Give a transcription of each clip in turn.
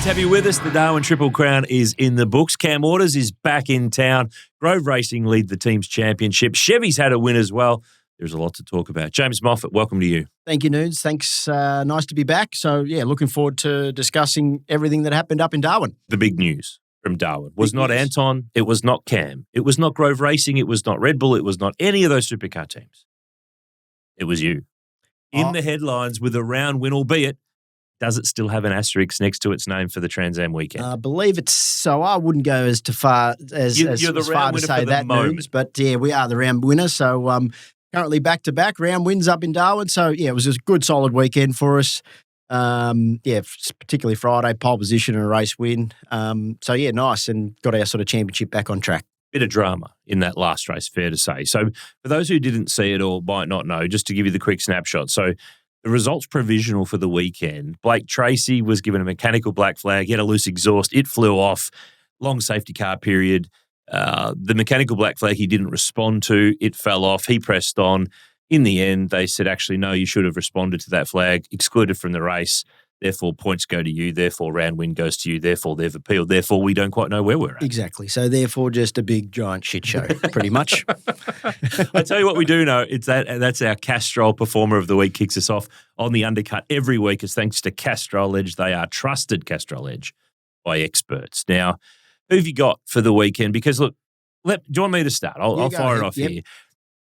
to have you with us. The Darwin Triple Crown is in the books. Cam Waters is back in town. Grove Racing lead the team's championship. Chevy's had a win as well. There's a lot to talk about. James Moffat, welcome to you. Thank you, Noons. Thanks. Nice to be back. So, looking forward to discussing everything that happened up in Darwin. The big news from Darwin was not Anton. It was not Cam. It was not Grove Racing. It was not Red Bull. It was not any of those supercar teams. It was you. In the headlines with a round win, albeit, does it still have an asterisk next to its name for the Trans Am weekend? I believe it's so. I wouldn't go as far as You're the as round far to winner say for the that, moment. Noons. But, we are the round winner. So, currently back-to-back round wins up in Darwin. So, it was a good, solid weekend for us. Particularly Friday, pole position and a race win. Nice, and got our sort of championship back on track. Bit of drama in that last race, fair to say. So for those who didn't see it or might not know, just to give you the quick snapshot. So the results provisional for the weekend, Blake Tracy was given a mechanical black flag. He had a loose exhaust. It flew off. Long safety car period. The mechanical black flag he didn't respond to. It fell off. He pressed on. In the end, they said, actually, no, you should have responded to that flag, excluded from the race. Therefore, points go to you. Therefore, round win goes to you. Therefore, they've appealed. Therefore, we don't quite know where we're at. Exactly. So, therefore, just a big, giant shit show, pretty much. I tell you what we do know. That's our Castrol Performer of the Week. Kicks us off on the Undercut every week. It's thanks to Castrol Edge. They are trusted Castrol Edge by experts. Now, who have you got for the weekend? Because, look, do you want me to start? I'll fire it off here.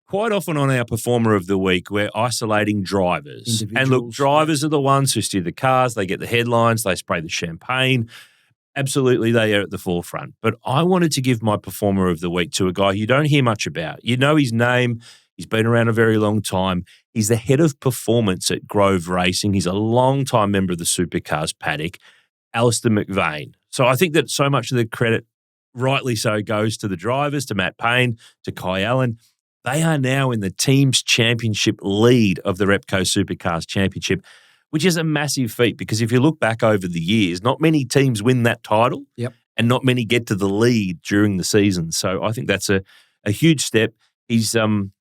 Quite often on our Performer of the Week, we're isolating drivers. And look, drivers are the ones who steer the cars. They get the headlines. They spray the champagne. Absolutely, they are at the forefront. But I wanted to give my Performer of the Week to a guy you don't hear much about. You know his name. He's been around a very long time. He's the head of performance at Grove Racing. He's a long-time member of the Supercars paddock, Alistair McVeigh. So I think that so much of the credit, rightly so, goes to the drivers, to Matt Payne, to Kai Allen. They are now in the team's championship lead of the Repco Supercars Championship, which is a massive feat because if you look back over the years, not many teams win that title and not many get to the lead during the season. So I think that's a huge step. He's not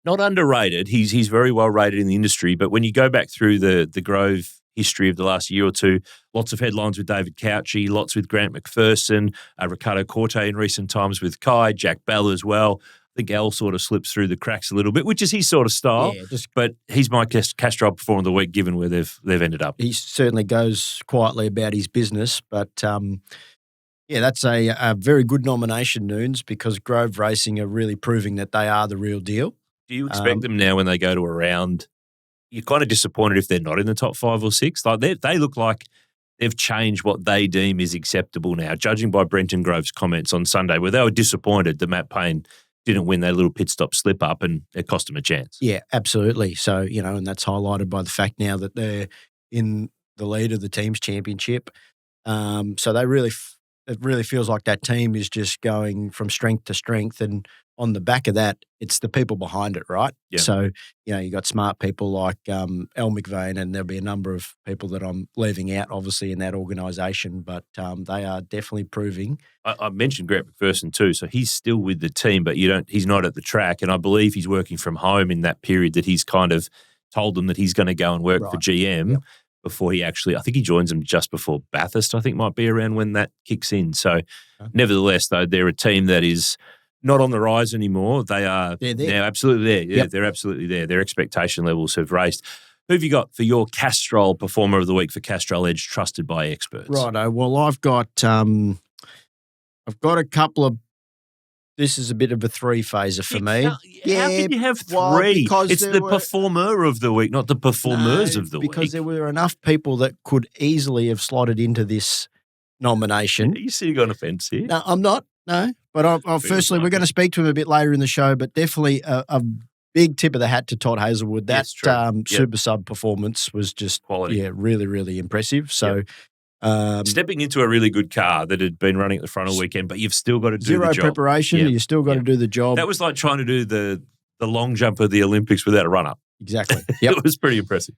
underrated. He's very well rated in the industry, but when you go back through the Grove history of the last year or two, lots of headlines with David Couchy, lots with Grant McPherson, Ricardo Corte in recent times with Kai, Jack Bell as well. I think Al sort of slips through the cracks a little bit, which is his sort of style. But he's my Castrol Performer of the Week, given where they've ended up. He certainly goes quietly about his business, but that's a very good nomination, Noons, because Grove Racing are really proving that they are the real deal. Do you expect them now when they go to a round? You're kind of disappointed if they're not in the top 5 or 6. Like they look like they've changed what they deem is acceptable now, judging by Brenton Grove's comments on Sunday, where they were disappointed that Matt Payne didn't win that little pit stop slip up and it cost them a chance. Yeah, absolutely. So, and that's highlighted by the fact now that they're in the lead of the team's championship. So they it really feels like that team is just going from strength to strength. And on the back of that, it's the people behind it, right? Yeah. So, you got smart people like Al McVeigh, and there'll be a number of people that I'm leaving out, obviously, in that organisation, but they are definitely proving. I mentioned Grant McPherson too, so he's still with the team, but he's not at the track, and I believe he's working from home in that period that he's kind of told them that he's going to go and work for GM before he actually, I think he joins them just before Bathurst, I think might be around when that kicks in. So nevertheless, though, they're a team that is not on the rise anymore. They're now absolutely there. Yeah, they're absolutely there. Their expectation levels have raised. Who have you got for your Castrol Performer of the Week for Castrol Edge, trusted by experts? Righto. Well, I've got a couple of. This is a bit of a three-phaser for me. How can you have three? It's the Performer of the Week, not the Performers of the Week. Because there were enough people that could easily have slotted into this nomination. Are you sitting on a fence here? No, I'm not. No. But firstly, we're going to speak to him a bit later in the show, but definitely a big tip of the hat to Todd Hazelwood. That super sub performance was just quality. Really, really impressive. So stepping into a really good car that had been running at the front all weekend, but you've still got to do the job. Zero preparation, you still got to do the job. That was like trying to do the long jump of the Olympics without a run-up. Exactly. It was pretty impressive.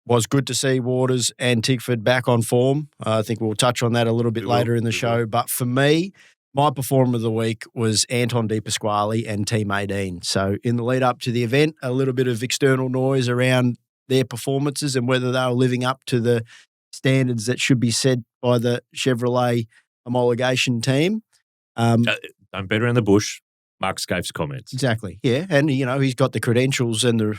Was good to see Waters and Tickford back on form. I think we'll touch on that a little bit later in the show. But for me, my Performer of the Week was Anton De Pasquale and Team 18. So in the lead up to the event, a little bit of external noise around their performances and whether they were living up to the standards that should be set by the Chevrolet homologation team. Don't beat around the bush. Mark Scaife's comments. Exactly, yeah. And, he's got the credentials and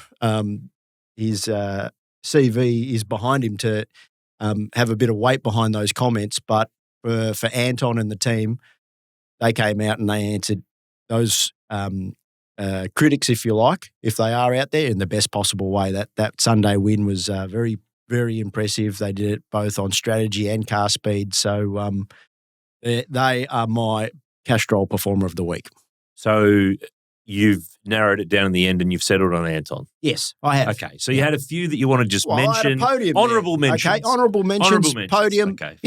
his CV is behind him to have a bit of weight behind those comments. But for Anton and the team, they came out and they answered those critics, if you like, if they are out there, in the best possible way. That Sunday win was very, very impressive. They did it both on strategy and car speed. So they are my Castrol Performer of the Week. So you've narrowed it down in the end and you've settled on Anton. Yes, I have. Okay, so you had a few that you want to just mention. I had a podium honourable mentions. Okay, honourable mentions, podium. Okay,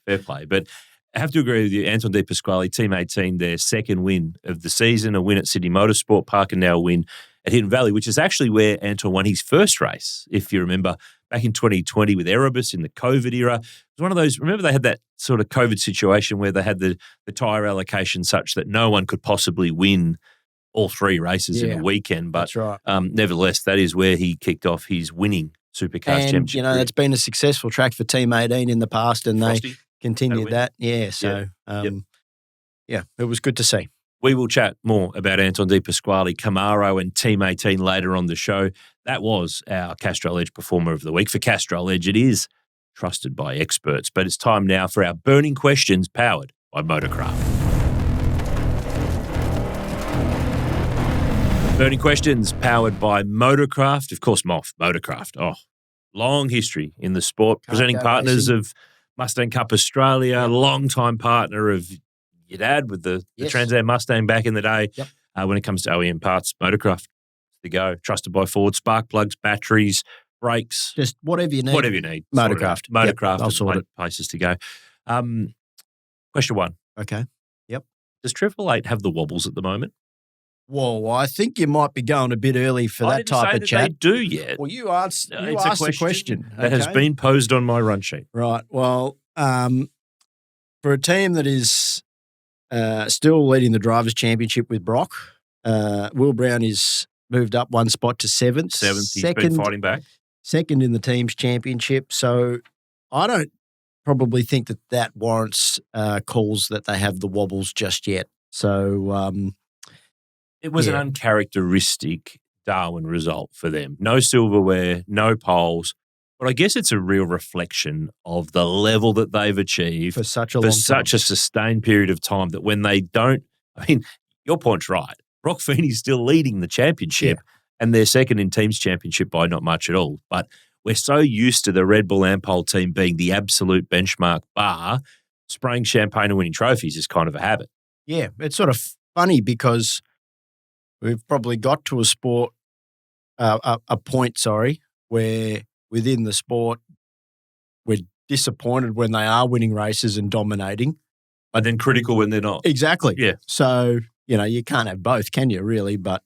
fair play. But I have to agree with you, Anton De Pasquale, Team 18, their second win of the season, a win at Sydney Motorsport Park and now a win at Hidden Valley, which is actually where Anton won his first race, if you remember, back in 2020 with Erebus in the COVID era. It was one of those, remember they had that sort of COVID situation where they had the tyre allocation such that no one could possibly win all three races in a weekend. But that's right. Nevertheless, that is where he kicked off his winning Supercars Championship. And, that's been a successful track for Team 18 in the past, and Frosty, they continued that. Yeah, so, it was good to see. We will chat more about Anton De Pasquale, Camaro and Team 18 later on the show. That was our Castrol Edge Performer of the Week. For Castrol Edge, it is trusted by experts. But it's time now for our burning questions powered by Motorcraft. Burning questions powered by Motorcraft. Of course, Moff, Motorcraft. Oh, long history in the sport. Presenting partners of Mustang Cup Australia, long-time partner of your dad with the Trans Am Mustang back in the day. Yep. When it comes to OEM parts, Motorcraft, to go. Trusted by Ford, spark plugs, batteries, brakes. Just whatever you need. Whatever you need. Motorcraft. Motorcraft I'll sort it. Places to go. Question one. Okay. Yep. Does 888 have the wobbles at the moment? Well, I think you might be going a bit early for that type of chat. They do yet. Well, you asked the question. That has been posed on my run sheet. Right. Well, for a team that is still leading the Drivers' Championship with Brock, Will Brown is moved up one spot to seventh. He's been fighting back. Second in the team's championship. So I don't probably think that warrants calls that they have the wobbles just yet. So it was an uncharacteristic Darwin result for them. No silverware, no poles. But I guess it's a real reflection of the level that they've achieved for such a long time. Such a sustained period of time that when they don't, I mean, your point's right. Brock Feeney's still leading the championship and they're second in team's championship by not much at all. But we're so used to the Red Bull Ampol team being the absolute benchmark bar, spraying champagne and winning trophies is kind of a habit. Yeah, it's sort of funny because we've probably got to a point, where within the sport, we're disappointed when they are winning races and dominating. And then critical when they're not. Exactly. Yeah. So, you can't have both, can you, really? But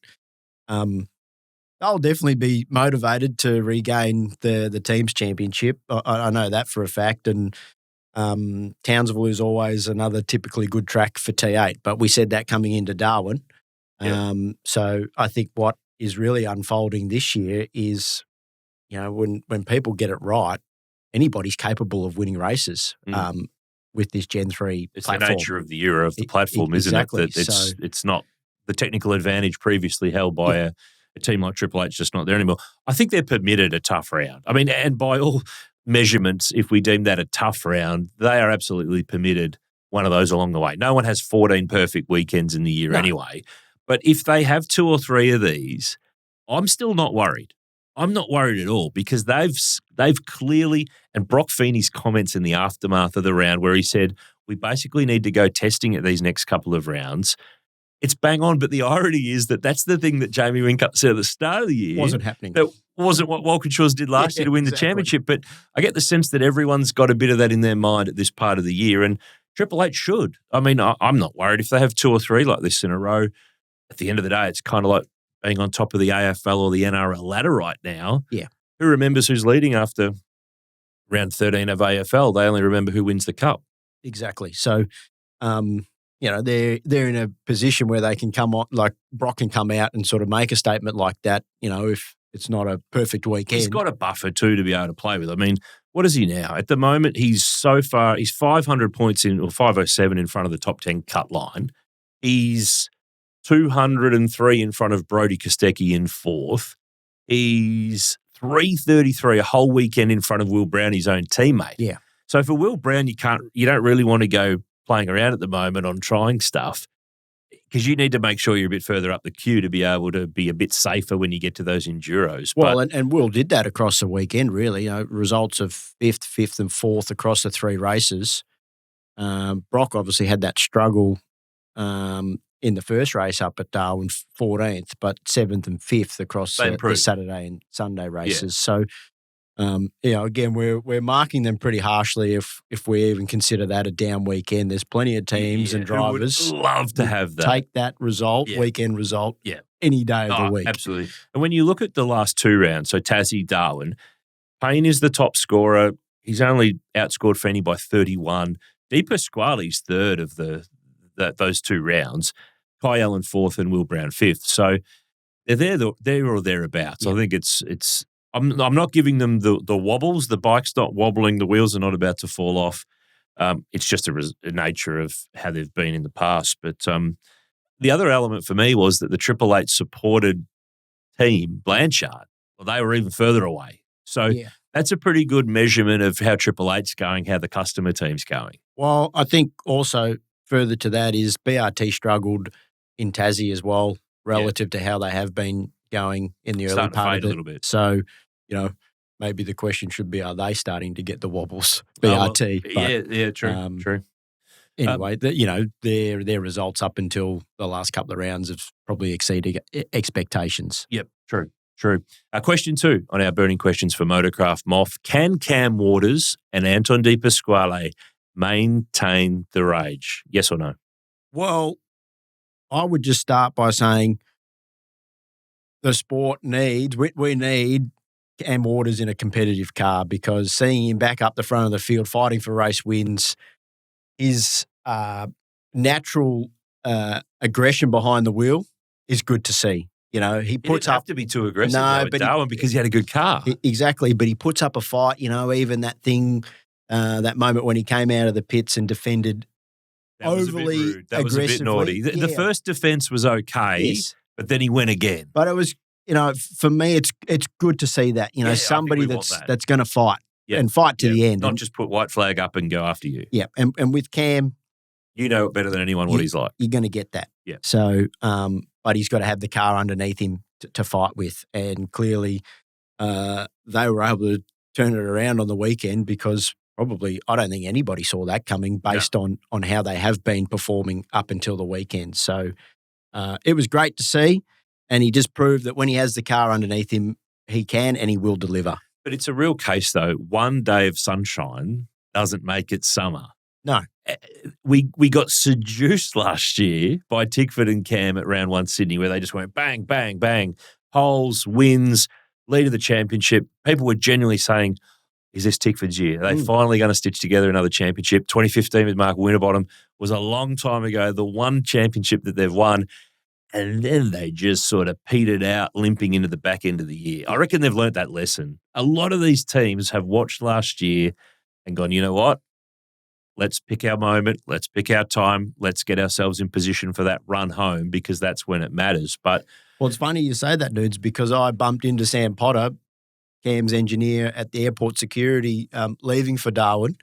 they'll definitely be motivated to regain the team's championship. I know that for a fact. And Townsville is always another typically good track for T8. But we said that coming into Darwin. Yeah. So I think what is really unfolding this year is, when people get it right, anybody's capable of winning races with this Gen 3 platform. It's the nature of the era of the platform, isn't it? That it's not the technical advantage previously held by a team like Triple H, just not there anymore. I think they're permitted a tough round. I mean, and by all measurements, if we deem that a tough round, they are absolutely permitted one of those along the way. No one has 14 perfect weekends in the year anyway. But if they have 2 or 3 of these, I'm still not worried. I'm not worried at all because they've clearly, and Brock Feeney's comments in the aftermath of the round where he said, we basically need to go testing at these next couple of rounds. It's bang on, but the irony is that that's the thing that Jamie Whincup said at the start of the year. Wasn't happening. That wasn't what Walkinshaws did last year to win the championship, but I get the sense that everyone's got a bit of that in their mind at this part of the year, and Triple H should. I mean, I'm not worried if they have 2 or 3 like this in a row. At the end of the day, it's kind of like being on top of the AFL or the NRL ladder right now. Yeah. Who remembers who's leading after round 13 of AFL? They only remember who wins the cup. Exactly. So, they're in a position where they can come on, like Brock can come out and sort of make a statement like that, if it's not a perfect weekend. He's got a buffer too to be able to play with. I mean, what is he now? At the moment, he's 500 points in, or 507 in front of the top 10 cut line. He's 203 in front of Brodie Kostecki in fourth. He's 333 a whole weekend in front of Will Brown, his own teammate. Yeah. So for Will Brown, you don't really want to go playing around at the moment on trying stuff, because you need to make sure you're a bit further up the queue to be able to be a bit safer when you get to those enduros. Well, and Will did that across the weekend, really. Results of fifth and fourth across the three races. Brock obviously had that struggle in the first race up at Darwin, 14th, but 7th and 5th across the Saturday and Sunday races. So, again, we're marking them pretty harshly if we even consider that a down weekend. There's plenty of teams and drivers who would love to have that. Take that result, weekend result, any day of the week. Absolutely. And when you look at the last two rounds, so Tassie, Darwin, Payne is the top scorer. He's only outscored Frinay by 31. De Pasquale's third of those two rounds. Kai Allen fourth and Will Brown fifth. So they're there or thereabouts. Yeah. I think it's. I'm not giving them the wobbles. The bike's not wobbling. The wheels are not about to fall off. It's just a nature of how they've been in the past. But the other element for me was that the Triple Eight supported team, Blanchard, they were even further away. So that's a pretty good measurement of how Triple Eight's going, how the customer team's going. Well, I think also further to that is BRT struggled in Tassie as well relative to how they have been going in the early part of it. A little bit. So, maybe the question should be, are they starting to get the wobbles, BRT? True. Anyway, their results up until the last couple of rounds have probably exceeded expectations. Yep, true. Question 2 on our burning questions for Motorcraft Moff. Can Cam Waters and Anton De Pasquale maintain the rage? Yes or no? Well, I would just start by saying the sport needs, we need Cam Waters in a competitive car, because seeing him back up the front of the field fighting for race wins, his natural aggression behind the wheel is good to see. He puts up to be too aggressive but Darwin, because he had a good car. Exactly, but he puts up a fight. Even that thing, that moment when he came out of the pits and defended overly aggressively. That was a bit naughty. The first defence was okay, but then he went again. But it was, for me, it's good to see that. Somebody that's going to fight and fight to the end, not just put white flag up and go after you. Yeah, and with Cam, you know better than anyone what he's like. You're going to get that. Yeah. So, but he's got to have the car underneath him to fight with, and clearly, they were able to turn it around on the weekend, because probably I don't think anybody saw that coming based on how they have been performing up until the weekend. So it was great to see, and he just proved that when he has the car underneath him, he can and he will deliver. But it's a real case, though. One day of sunshine doesn't make it summer. No. We got seduced last year by Tickford and Cam at Round 1 Sydney, where they just went bang, bang, bang, poles, wins, lead of the championship. People were genuinely saying, is this Tickford's year? Are they finally going to stitch together another championship? 2015 with Mark Winterbottom was a long time ago, the one championship that they've won. And then they just sort of petered out, limping into the back end of the year. I reckon they've learnt that lesson. A lot of these teams have watched last year and gone, you know what? Let's pick our moment. Let's pick our time. Let's get ourselves in position for that run home, because that's when it matters. But well, it's funny you say that, Nudes, because I bumped into Sam Potter, Cam's engineer at the airport security, leaving for Darwin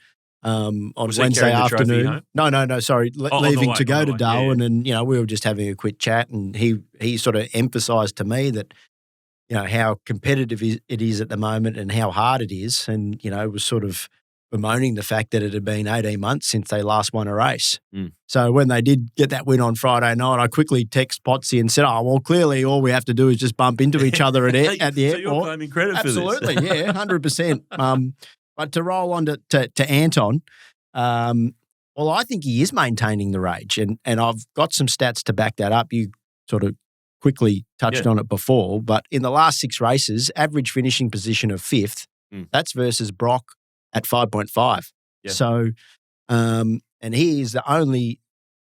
on Wednesday afternoon. No, sorry, leaving to go to Darwin, and we were just having a quick chat, and he sort of emphasised to me that how competitive it is at the moment and how hard it is, and was sort of bemoaning the fact that it had been 18 months since they last won a race. So when they did get that win on Friday night, I quickly text Potsy and said, well, clearly all we have to do is just bump into each other at the airport. So you're claiming credit for this. Absolutely, yeah, 100%. But to roll on to Anton, well, I think he is maintaining the rage, and I've got some stats to back that up. You sort of quickly touched on it before, but in the last 6 races, average finishing position of 5th, that's versus Brock at 5.5. Yeah. So, and he is the only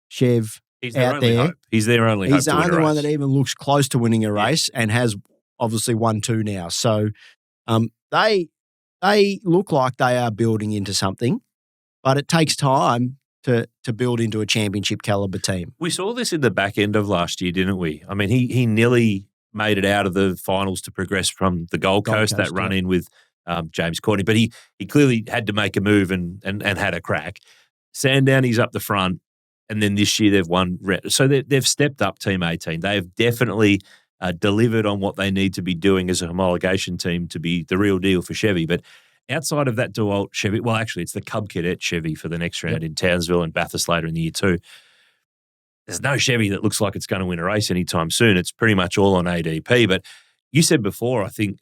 Chev out there. Hope. He's their only hope. He's the only one that even looks close to winning a race, and has obviously won 2 now. So, they they look like they are building into something, but it takes time to build into a championship caliber team. We saw this in the back end of last year, didn't we? I mean, he nearly made it out of the finals to progress from the Gold Coast, that run in with James Courtney, but he clearly had to make a move and had a crack. Sandown, he's up the front, and then this year they've won. So they've stepped up Team 18. They have definitely delivered on what they need to be doing as a homologation team to be the real deal for Chevy. But outside of that DeWalt Chevy, well, actually, it's the Cub Cadet Chevy for the next round in Townsville and Bathurst later in the year too. There's no Chevy that looks like it's going to win a race anytime soon. It's pretty much all on ADP. But you said before, I think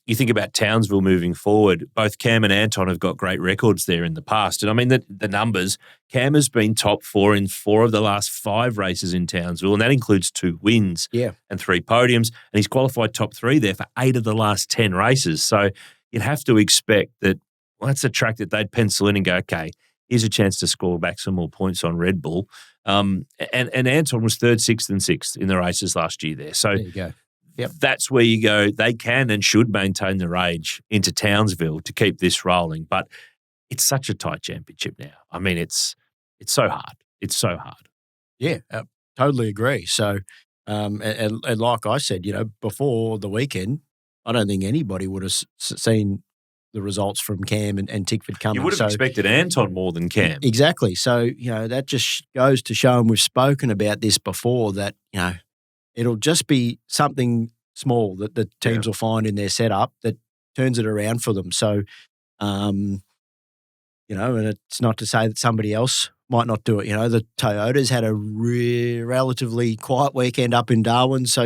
you think about Townsville moving forward. Both Cam and Anton have got great records there in the past. And I mean, the numbers, Cam has been top 4 in 4 of the last 5 races in Townsville, and that includes 2 wins and 3 podiums. And he's qualified top 3 there for 8 of the last 10 races. So you'd have to expect that, well, that's a track that they'd pencil in and go, okay, here's a chance to score back some more points on Red Bull. And Anton was 3rd, 6th and 6th in the races last year there. So there you go. That's where you go. They can and should maintain the rage into Townsville to keep this rolling. But it's such a tight championship now. I mean, it's so hard. It's so hard. Yeah, totally agree. So, and like I said, before the weekend, I don't think anybody would have seen the results from Cam and Tickford coming. You would have expected Anton more than Cam. Exactly. So, that just goes to show, and we've spoken about this before, that, it'll just be something small that the teams will find in their setup that turns it around for them. So, and it's not to say that somebody else might not do it. The Toyotas had a relatively quiet weekend up in Darwin, so,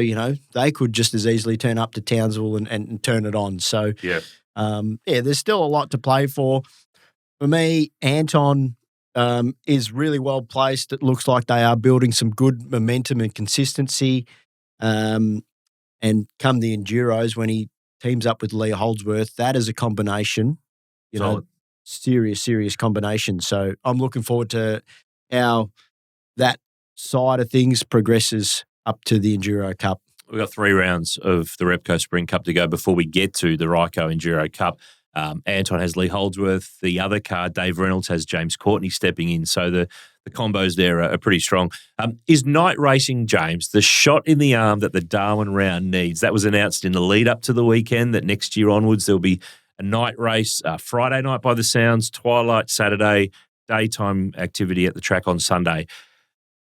they could just as easily turn up to Townsville and turn it on. So, there's still a lot to play for. For me, Anton is really well placed. It looks like they are building some good momentum and consistency. And come the Enduros, when he teams up with Lee Holdsworth, that is a combination, serious combination. So I'm looking forward to how that side of things progresses up to the Enduro Cup. We've got 3 rounds of the Repco Spring Cup to go before we get to the Ryco Enduro Cup. Anton has Lee Holdsworth. The other car, Dave Reynolds, has James Courtney stepping in. So the combos there are pretty strong. Is night racing, James, the shot in the arm that the Darwin round needs? That was announced in the lead up to the weekend that next year onwards there'll be a night race, Friday night by the sounds, twilight Saturday, daytime activity at the track on Sunday.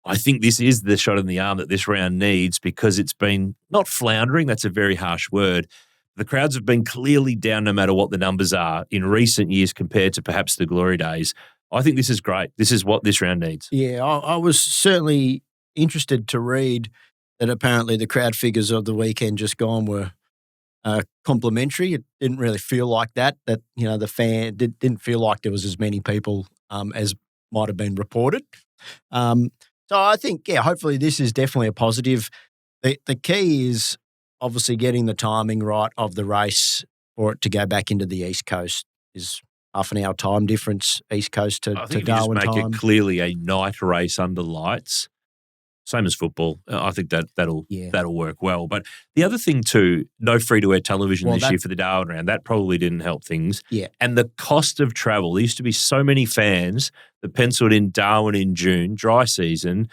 I think this is the shot in the arm that this round needs, because it's been not floundering, that's a very harsh word. The crowds have been clearly down no matter what the numbers are in recent years compared to perhaps the glory days. I think this is great. This is what this round needs. Yeah, I was certainly interested to read that apparently the crowd figures of the weekend just gone were complimentary. It didn't really feel like that the fan didn't feel like there was as many people as might have been reported. So I think, hopefully this is definitely a positive. The key is obviously getting the timing right of the race for it to go back into the East Coast. Is half an hour time difference, East Coast to Darwin time. I think you just make it clearly a night race under lights, same as football. I think that'll work well. But the other thing too, no free-to-air television this year for the Darwin round. That probably didn't help things. Yeah. And the cost of travel. There used to be so many fans that penciled in Darwin in June, dry season.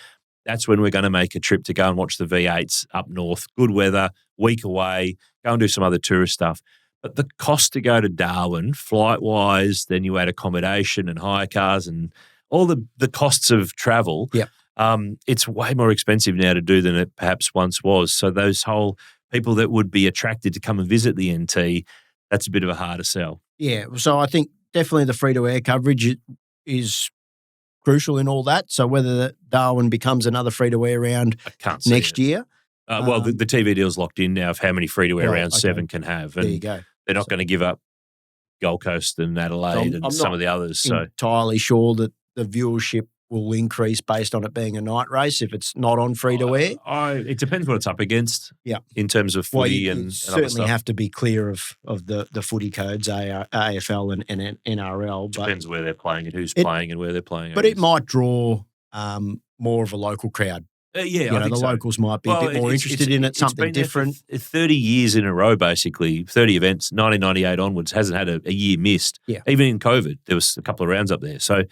That's when we're going to make a trip to go and watch the V8s up north. Good weather, week away, go and do some other tourist stuff. But the cost to go to Darwin, flight-wise, then you add accommodation and hire cars and all the costs of travel, it's way more expensive now to do than it perhaps once was. So those whole people that would be attracted to come and visit the NT, that's a bit of a harder sell. Yeah, so I think definitely the free-to-air coverage is crucial in all that. So whether Darwin becomes another free-to-air round next year. Well, the TV deal's locked in now of how many free-to-air rounds 7 can have. And there you go. They're not going to give up Gold Coast and Adelaide and some of the others. I'm entirely sure that the viewership will increase based on it being a night race if it's not on free-to-air. It depends what it's up against in terms of footy you and certainly other stuff. Have to be clear of the footy codes, AFL and NRL. Depends where they're playing and who's playing and where they're playing. But it might draw more of a local crowd Yeah, The I think so. locals might be a bit more interested in it, something different. 30 years in a row, basically, 30 events, 1998 onwards, hasn't had a year missed. Yeah. Even in COVID, there was a couple of rounds up there. So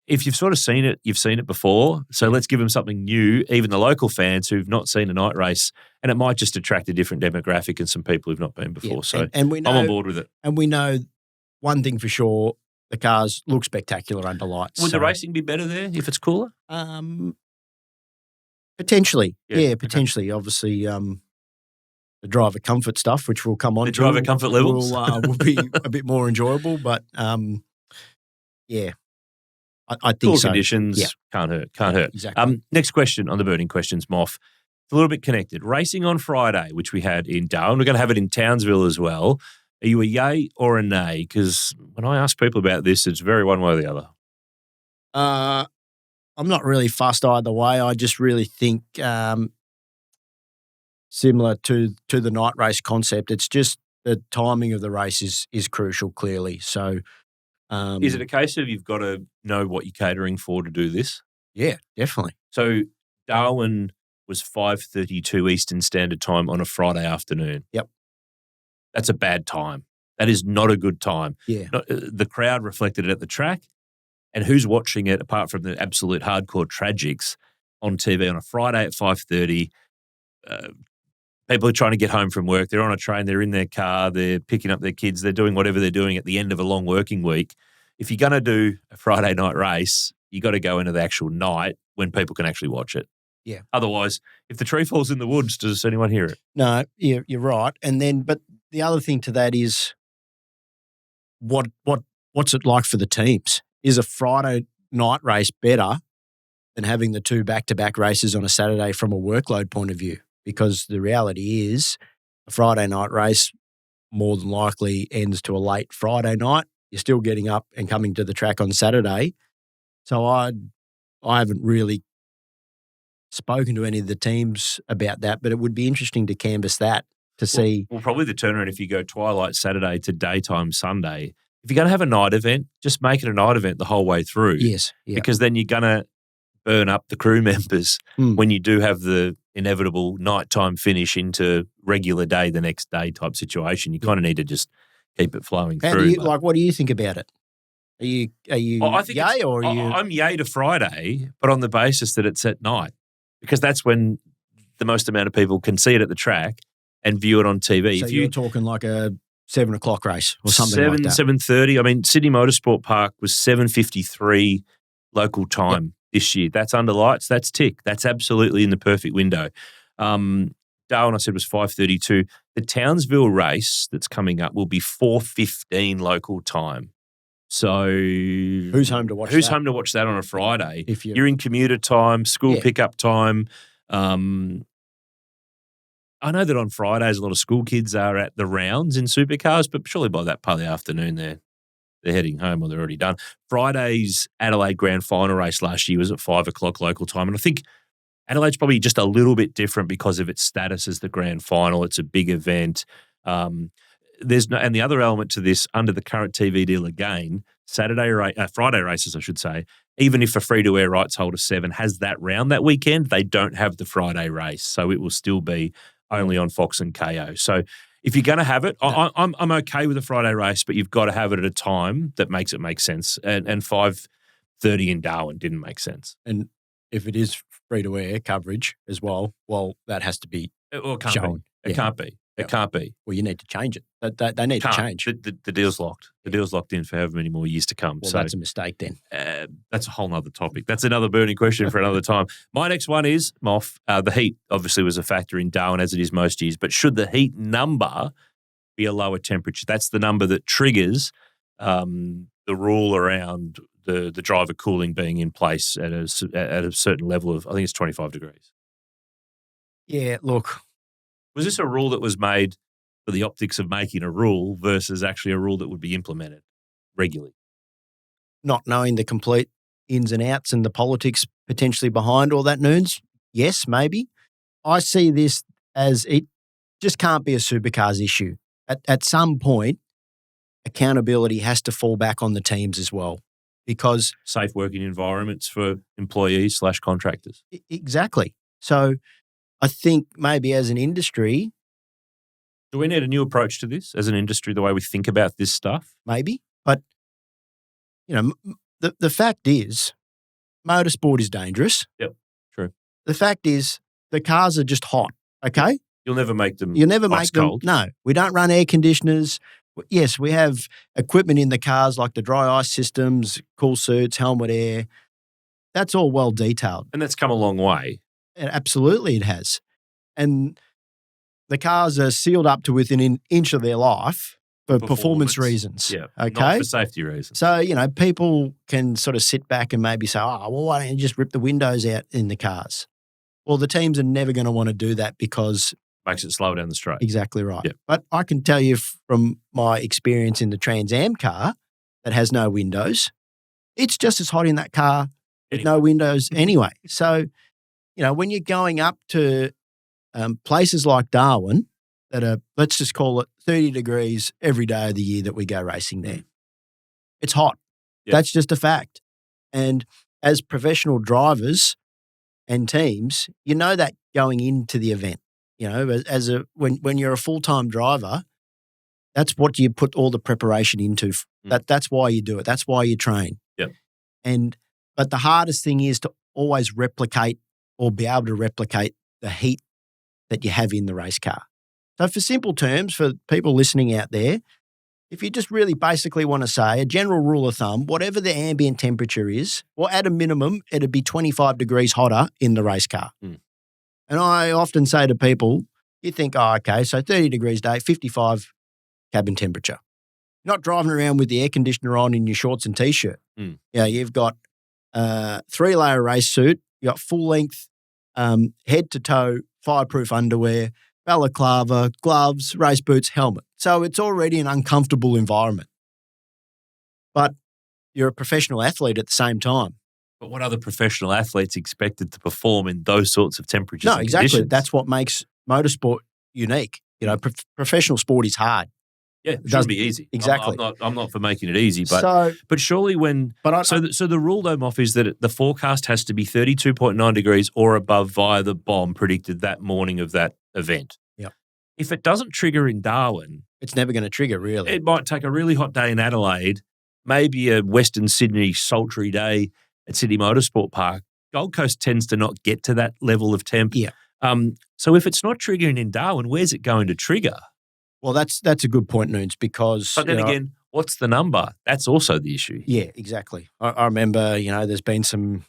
if you've sort of seen it, you've seen it before. So let's give them something new, even the local fans who've not seen a night race, and it might just attract a different demographic and some people who've not been before. So and we know, I'm on board with it. And we know one thing for sure, the cars look spectacular under lights. Would the racing be better there if it's cooler? Potentially. Yeah, potentially. Okay. Obviously, the driver comfort stuff, which we'll come on to. The driver comfort levels. Will be a bit more enjoyable, but yeah. I think cool so. Conditions can't hurt. Exactly. Next question on the burning questions, Moff. It's a little bit connected. Racing on Friday, which we had in Darwin. We're going to have it in Townsville as well. Are you a yay or a nay? Because when I ask people about this, it's very one way or the other. I'm not really fussed either way. I just really think similar to the night race concept, it's just the timing of the race is crucial, clearly. So, is it a case of you've got to know what you're catering for to do this? Yeah, definitely. So Darwin was 5:32 Eastern Standard Time on a Friday afternoon. Yep. That's a bad time. That is not a good time. Yeah. The crowd reflected it at the track. And who's watching it apart from the absolute hardcore tragics on TV on a Friday at 5:30? People are trying to get home from work. They're on a train. They're in their car. They're picking up their kids. They're doing whatever they're doing at the end of a long working week. If you're going to do a Friday night race, you got to go into the actual night when people can actually watch it. Yeah. Otherwise, if the tree falls in the woods, does anyone hear it? No, you're right. And then, but the other thing to that is what's it like for the teams? Is a Friday night race better than having the two back-to-back races on a Saturday from a workload point of view? Because the reality is a Friday night race more than likely ends to a late Friday night. You're still getting up and coming to the track on Saturday. So I haven't really spoken to any of the teams about that, but it would be interesting to canvass that to see. Well, probably the turnaround if you go twilight Saturday to daytime Sunday. If you're going to have a night event, just make it a night event the whole way through. Yes. Yeah. Because then you're going to burn up the crew members when you do have the inevitable nighttime finish into regular day the next day type situation. You kind of need to just keep it flowing through. What do you think about it? Are you yay or are you? I'm yay to Friday, but on the basis that it's at night because that's when the most amount of people can see it at the track and view it on TV. So you're talking like a 7 o'clock race or something like that. 7:30. I mean, Sydney Motorsport Park was 7:53 local time this year. That's under lights. That's tick. That's absolutely in the perfect window. Darwin, I said, was 5:32. The Townsville race that's coming up will be 4:15 local time. So who's home to watch that? Who's home to watch that on a Friday? If you're in commuter time, school pickup time. I know that on Fridays a lot of school kids are at the rounds in supercars, but surely by that part of the afternoon they're heading home or they're already done. Friday's Adelaide Grand Final race last year was at 5 o'clock local time, and I think Adelaide's probably just a little bit different because of its status as the Grand Final. It's a big event. And the other element to this, under the current TV deal again, Friday races, I should say, even if a free-to-air rights holder 7 has that round that weekend, they don't have the Friday race, so it will still be only on Fox and KO. So if you're going to have it, I'm okay with a Friday race, but you've got to have it at a time that makes it make sense. And 5:30 in Darwin didn't make sense. And if it is free-to-air coverage as well, that has to be shown. It can't be. It can't be. Well, you need to change it. They need to change. The deal's locked. The deal's locked in for however many more years to come. Well, that's a mistake then. That's a whole nother topic. That's another burning question for another time. My next one is, Moff, the heat obviously was a factor in Darwin as it is most years, but should the heat number be a lower temperature? That's the number that triggers the rule around the driver cooling being in place at a certain level of, I think it's 25 degrees. Yeah, look. Was this a rule that was made for the optics of making a rule versus actually a rule that would be implemented regularly? Not knowing the complete ins and outs and the politics potentially behind all that, Noons, yes, maybe. I see this as it just can't be a supercars issue. At some point, accountability has to fall back on the teams as well. because safe working environments for employees / contractors. Exactly. So I think maybe as an industry, Do we need a new approach to this as an industry, the way we think about this stuff? maybe, but the fact is, motorsport is dangerous. Yep, true. The fact is, the cars are just hot. Okay, You'll never make them you never ice make them. cold. No, we don't run air conditioners. Yes, we have equipment in the cars like the dry ice systems, cool suits, helmet air. That's all well detailed. And that's come a long way. And absolutely, it has. And the cars are sealed up to within an inch of their life for performance reasons. Yeah. Okay. Not for safety reasons. So, people can sort of sit back and maybe say, oh, well, why don't you just rip the windows out in the cars? Well, the teams are never going to want to do that because makes it slow down the straight. Exactly right. Yep. But I can tell you from my experience in the Trans Am car that has no windows, it's just as hot in that car with no windows anyway. So, when you're going up to places like Darwin that are, let's just call it 30 degrees every day of the year that we go racing there, it's hot. Yep. That's just a fact. And as professional drivers and teams, you know that going into the event. When you're a full-time driver, that's what you put all the preparation into. That's why you do it. That's why you train. Yep. But the hardest thing is to always replicate or be able to replicate the heat that you have in the race car. So for simple terms, for people listening out there, if you just really basically want to say a general rule of thumb, whatever the ambient temperature is, or at a minimum, it'd be 25 degrees hotter in the race car. And I often say to people, you think, oh, okay, so 30 degrees day, 55 cabin temperature. You're not driving around with the air conditioner on in your shorts and T-shirt. You've got 3-layer race suit, you got full-length head-to-toe fireproof underwear, balaclava, gloves, race boots, helmet. So it's already an uncomfortable environment. But you're a professional athlete at the same time. But what other professional athletes expected to perform in those sorts of temperatures? No, and exactly. conditions? That's what makes motorsport unique. Professional sport is hard. Yeah, it shouldn't be easy. Exactly. I'm not for making it easy, but surely so the rule though, Moff, is that the forecast has to be 32.9 degrees or above via the bomb predicted that morning of that event. Yeah. If it doesn't trigger in Darwin, it's never going to trigger, really. It might take a really hot day in Adelaide, maybe a Western Sydney sultry day at Sydney Motorsport Park. Gold Coast tends to not get to that level of temp. Yeah. So if it's not triggering in Darwin, where's it going to trigger? Well, that's a good point, Noons, because... But then again, what's the number? That's also the issue. Yeah, exactly. I remember, there's been some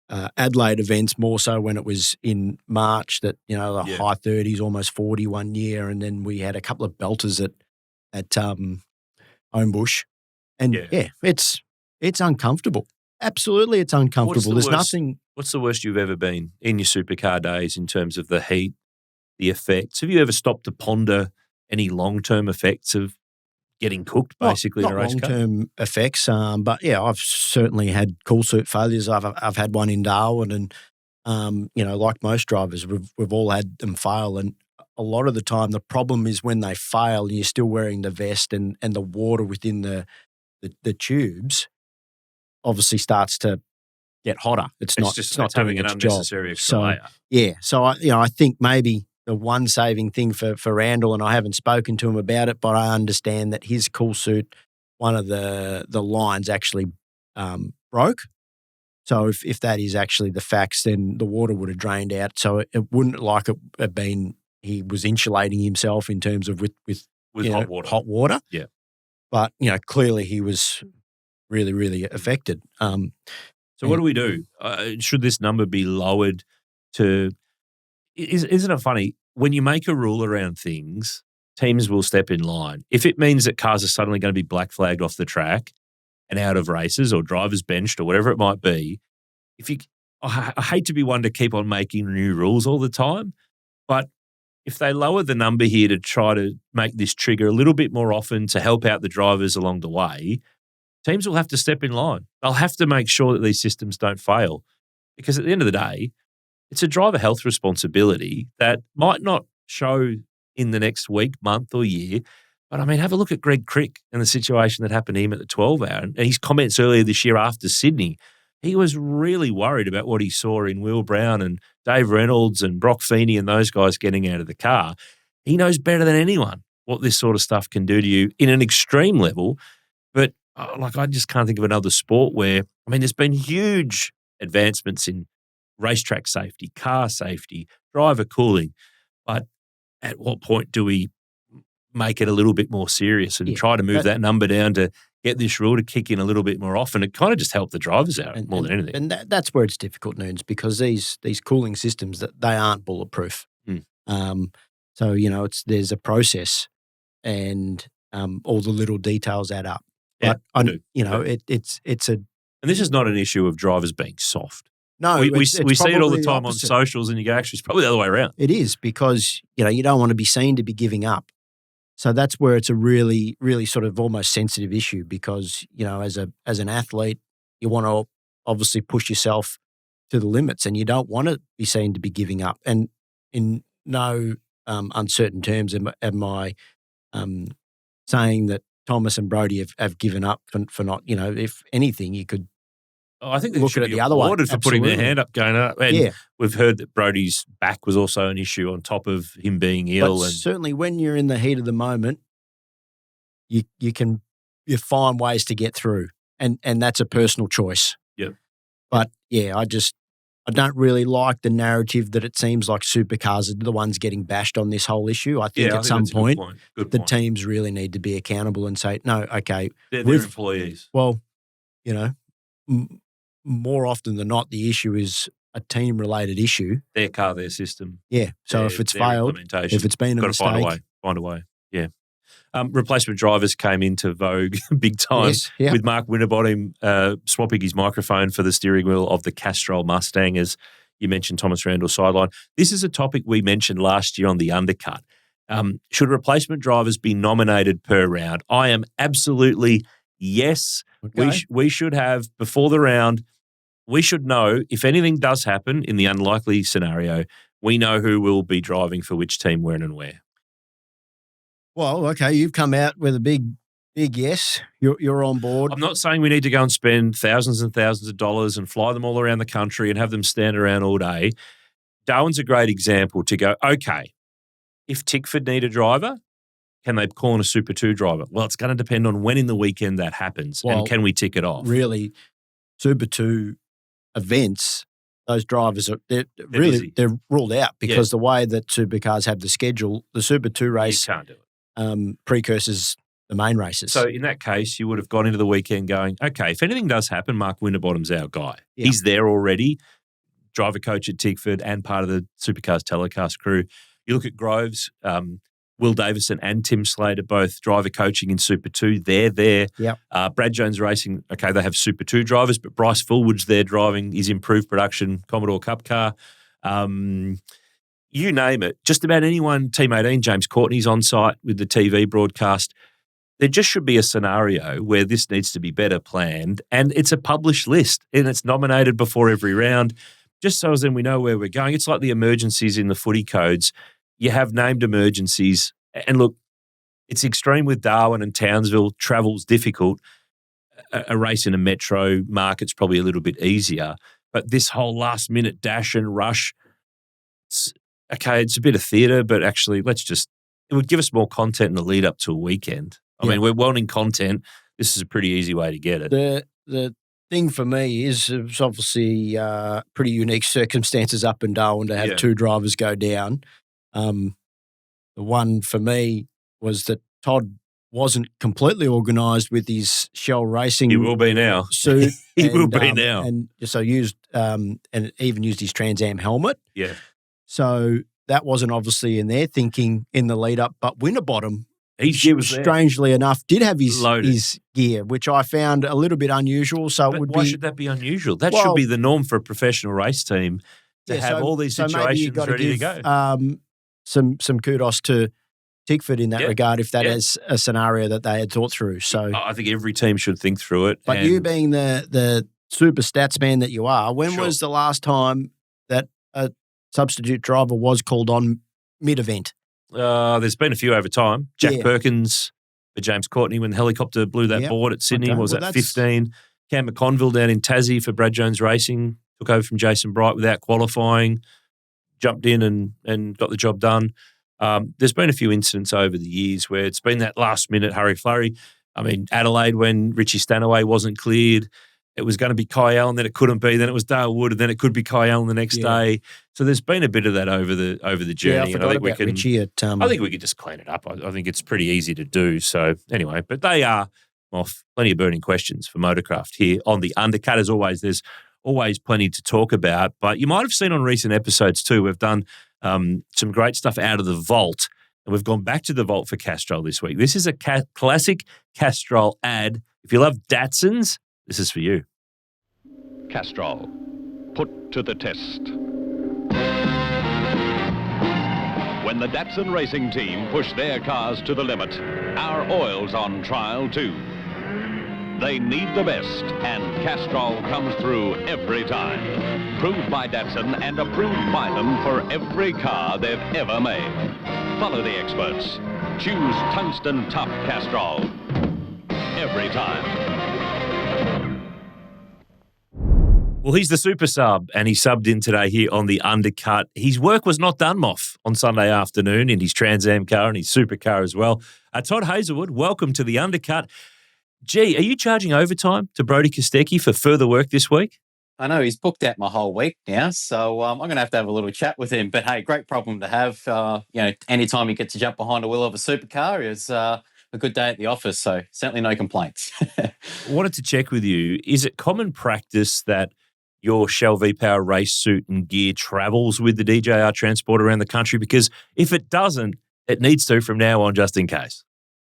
Adelaide events more so when it was in March that, high 30s, almost 40 one year, and then we had a couple of belters at Homebush. And, it's uncomfortable. Absolutely, it's uncomfortable. There's nothing... What's the worst you've ever been in your supercar days in terms of the heat, the effects? Have you ever stopped to ponder any long-term effects of getting cooked, basically, in a race car? Not long-term effects, but yeah, I've certainly had cool suit failures. I've had one in Darwin, and like most drivers, we've all had them fail, and a lot of the time the problem is when they fail and you're still wearing the vest and the water within the tubes obviously starts to get hotter. It's not having an unnecessary extra layer. So I think maybe the one saving thing for Randall, and I haven't spoken to him about it, but I understand that his cool suit, one of the lines actually broke. So if that is actually the facts, then the water would have drained out. So it wouldn't like it have been he was insulating himself in terms of with hot water. Yeah. But clearly he was really, really affected. So what do we do? Should this number be lowered to? Isn't it funny when you make a rule around things, teams will step in line. If it means that cars are suddenly going to be black flagged off the track and out of races or drivers benched or whatever it might be, I hate to be one to keep on making new rules all the time, but if they lower the number here to try to make this trigger a little bit more often to help out the drivers along the way, teams will have to step in line. They'll have to make sure that these systems don't fail, because at the end of the day, it's a driver health responsibility that might not show in the next week, month or year, But, I mean, have a look at Greg Crick and the situation that happened to him at the 12-hour. And his comments earlier this year after Sydney, he was really worried about what he saw in Will Brown and Dave Reynolds and Brock Feeney and those guys getting out of the car. He knows better than anyone what this sort of stuff can do to you in an extreme level. But, I just can't think of another sport where, I mean, there's been huge advancements in racetrack safety, car safety, driver cooling. But at what point do we make it a little bit more serious and try to move that number down to get this rule to kick in a little bit more often? It kind of just helped the drivers out more than anything. And that's where it's difficult, Noons, because these cooling systems, that they aren't bulletproof. So, there's a process and all the little details add up. But, it's a... And this is not an issue of drivers being soft. No, we see it all the time on socials, and you go, actually, it's probably the other way around. It is, because, you don't want to be seen to be giving up. So that's where it's a really, really sort of almost sensitive issue, because, as an athlete, you want to obviously push yourself to the limits, and you don't want to be seen to be giving up. And in no uncertain terms am I saying that Thomas and Brodie have given up for not, if anything, you could I think they look should at it be the other way. applauded for putting their hand up, going up. And Yeah. we've heard that Brodie's back was also an issue on top of him being ill. But And certainly when you're in the heat of the moment, you find ways to get through, and that's a personal choice. Yep. But yeah, I don't really like the narrative that it seems like supercars are the ones getting bashed on this whole issue. I think at some point the teams really need to be accountable and say, no, okay, they're their employees. Well, more often than not, the issue is a team-related issue. Their car, their system. Yeah. So if it's failed, if it's been a mistake, find a way. Yeah. Replacement drivers came into vogue big time with Mark Winterbottom swapping his microphone for the steering wheel of the Castrol Mustang, as you mentioned, Thomas Randall sideline. This is a topic we mentioned last year on the Undercut. Should replacement drivers be nominated per round? I am absolutely yes. Okay. We should have, before the round, we should know if anything does happen in the unlikely scenario, we know who will be driving for which team, when and where. Well, okay, you've come out with a big yes. You're on board. I'm not saying we need to go and spend thousands and thousands of dollars and fly them all around the country and have them stand around all day. Darwin's a great example to go, okay, if Tickford need a driver, can they call in a Super 2 driver? Well, it's going to depend on when in the weekend that happens, and can we tick it off? Really, Super 2 events, those drivers they're ruled out, because the way that supercars have the schedule, the Super 2 race, you can't do it. Precursors the main races. So in that case, you would have gone into the weekend going, okay, if anything does happen, Mark Winterbottom's our guy. Yeah. He's there already, driver coach at Tickford and part of the Supercars telecast crew. You look at Groves, Will Davison and Tim Slater, both driver coaching in Super 2. They're there. Yep. Brad Jones Racing, okay, they have Super 2 drivers, but Bryce Fullwood's there driving his improved production Commodore Cup car. You name it. Just about anyone, Team 18, James Courtney's on site with the TV broadcast. There just should be a scenario where this needs to be better planned, and it's a published list, and it's nominated before every round, just so as then we know where we're going. It's like the emergencies in the footy codes. You have named emergencies, and look, it's extreme with Darwin and Townsville. Travel's difficult. A race in a metro market's probably a little bit easier, but this whole last-minute dash and rush, it's a bit of theatre, but actually it would give us more content in the lead up to a weekend. I mean, we're wanting content. This is a pretty easy way to get it. The thing for me is it's obviously pretty unique circumstances up in Darwin to have two drivers go down. The one for me was that Todd wasn't completely organised with his Shell Racing. He will be now. Suit. Will be now. And so used and even used his Trans Am helmet. Yeah. So that wasn't obviously in their thinking in the lead up, but Winterbottom, strangely enough, did have his gear, which I found a little bit unusual. So why should that be unusual? That should be the norm for a professional race team to have all these situations ready to go. Some kudos to Tickford in that regard, if that is a scenario that they had thought through. So I think every team should think through it. But you being the super stats man that you are, when was the last time that a substitute driver was called on mid-event? There's been a few over time. Jack Perkins for James Courtney when the helicopter blew that board at Sydney. Okay. Was that 15? Cam McConville down in Tassie for Brad Jones Racing. Took over from Jason Bright without qualifying. Jumped in and got the job done. There's been a few incidents over the years where it's been that last-minute hurry-flurry. I mean, Adelaide, when Richie Stanaway wasn't cleared, it was going to be Kai Allen, then it couldn't be. Then it was Dale Wood, and then it could be Kai Allen the next day. So there's been a bit of that over the journey. Yeah, I forgot about Richie at. I think we could just clean it up. I think it's pretty easy to do. So anyway, but they are off. Plenty of burning questions for Motorcraft here on the Undercut. As always, there's always plenty to talk about. But you might have seen on recent episodes too, we've done some great stuff out of the vault. And we've gone back to the vault for Castrol this week. This is a classic Castrol ad. If you love Datsuns, this is for you. Castrol, put to the test. When the Datsun racing team push their cars to the limit, our oil's on trial too. They need the best, and Castrol comes through every time. Proved by Datsun and approved by them for every car they've ever made. Follow the experts. Choose Tungsten Tough Castrol. Every time. Well, he's the super sub, and he subbed in today here on the Undercut. His work was not done, Moff, on Sunday afternoon in his Trans Am car and his supercar as well. Todd Hazelwood, welcome to the Undercut. Gee, are you charging overtime to Brodie Kostecki for further work this week? I know he's booked out my whole week now, so I'm going to have a little chat with him. But hey, great problem to have. Anytime you get to jump behind a wheel of a supercar is a good day at the office. So certainly no complaints. Wanted to check with you: is it common practice that your Shell V-Power race suit and gear travels with the DJR transport around the country? Because if it doesn't, it needs to from now on, just in case.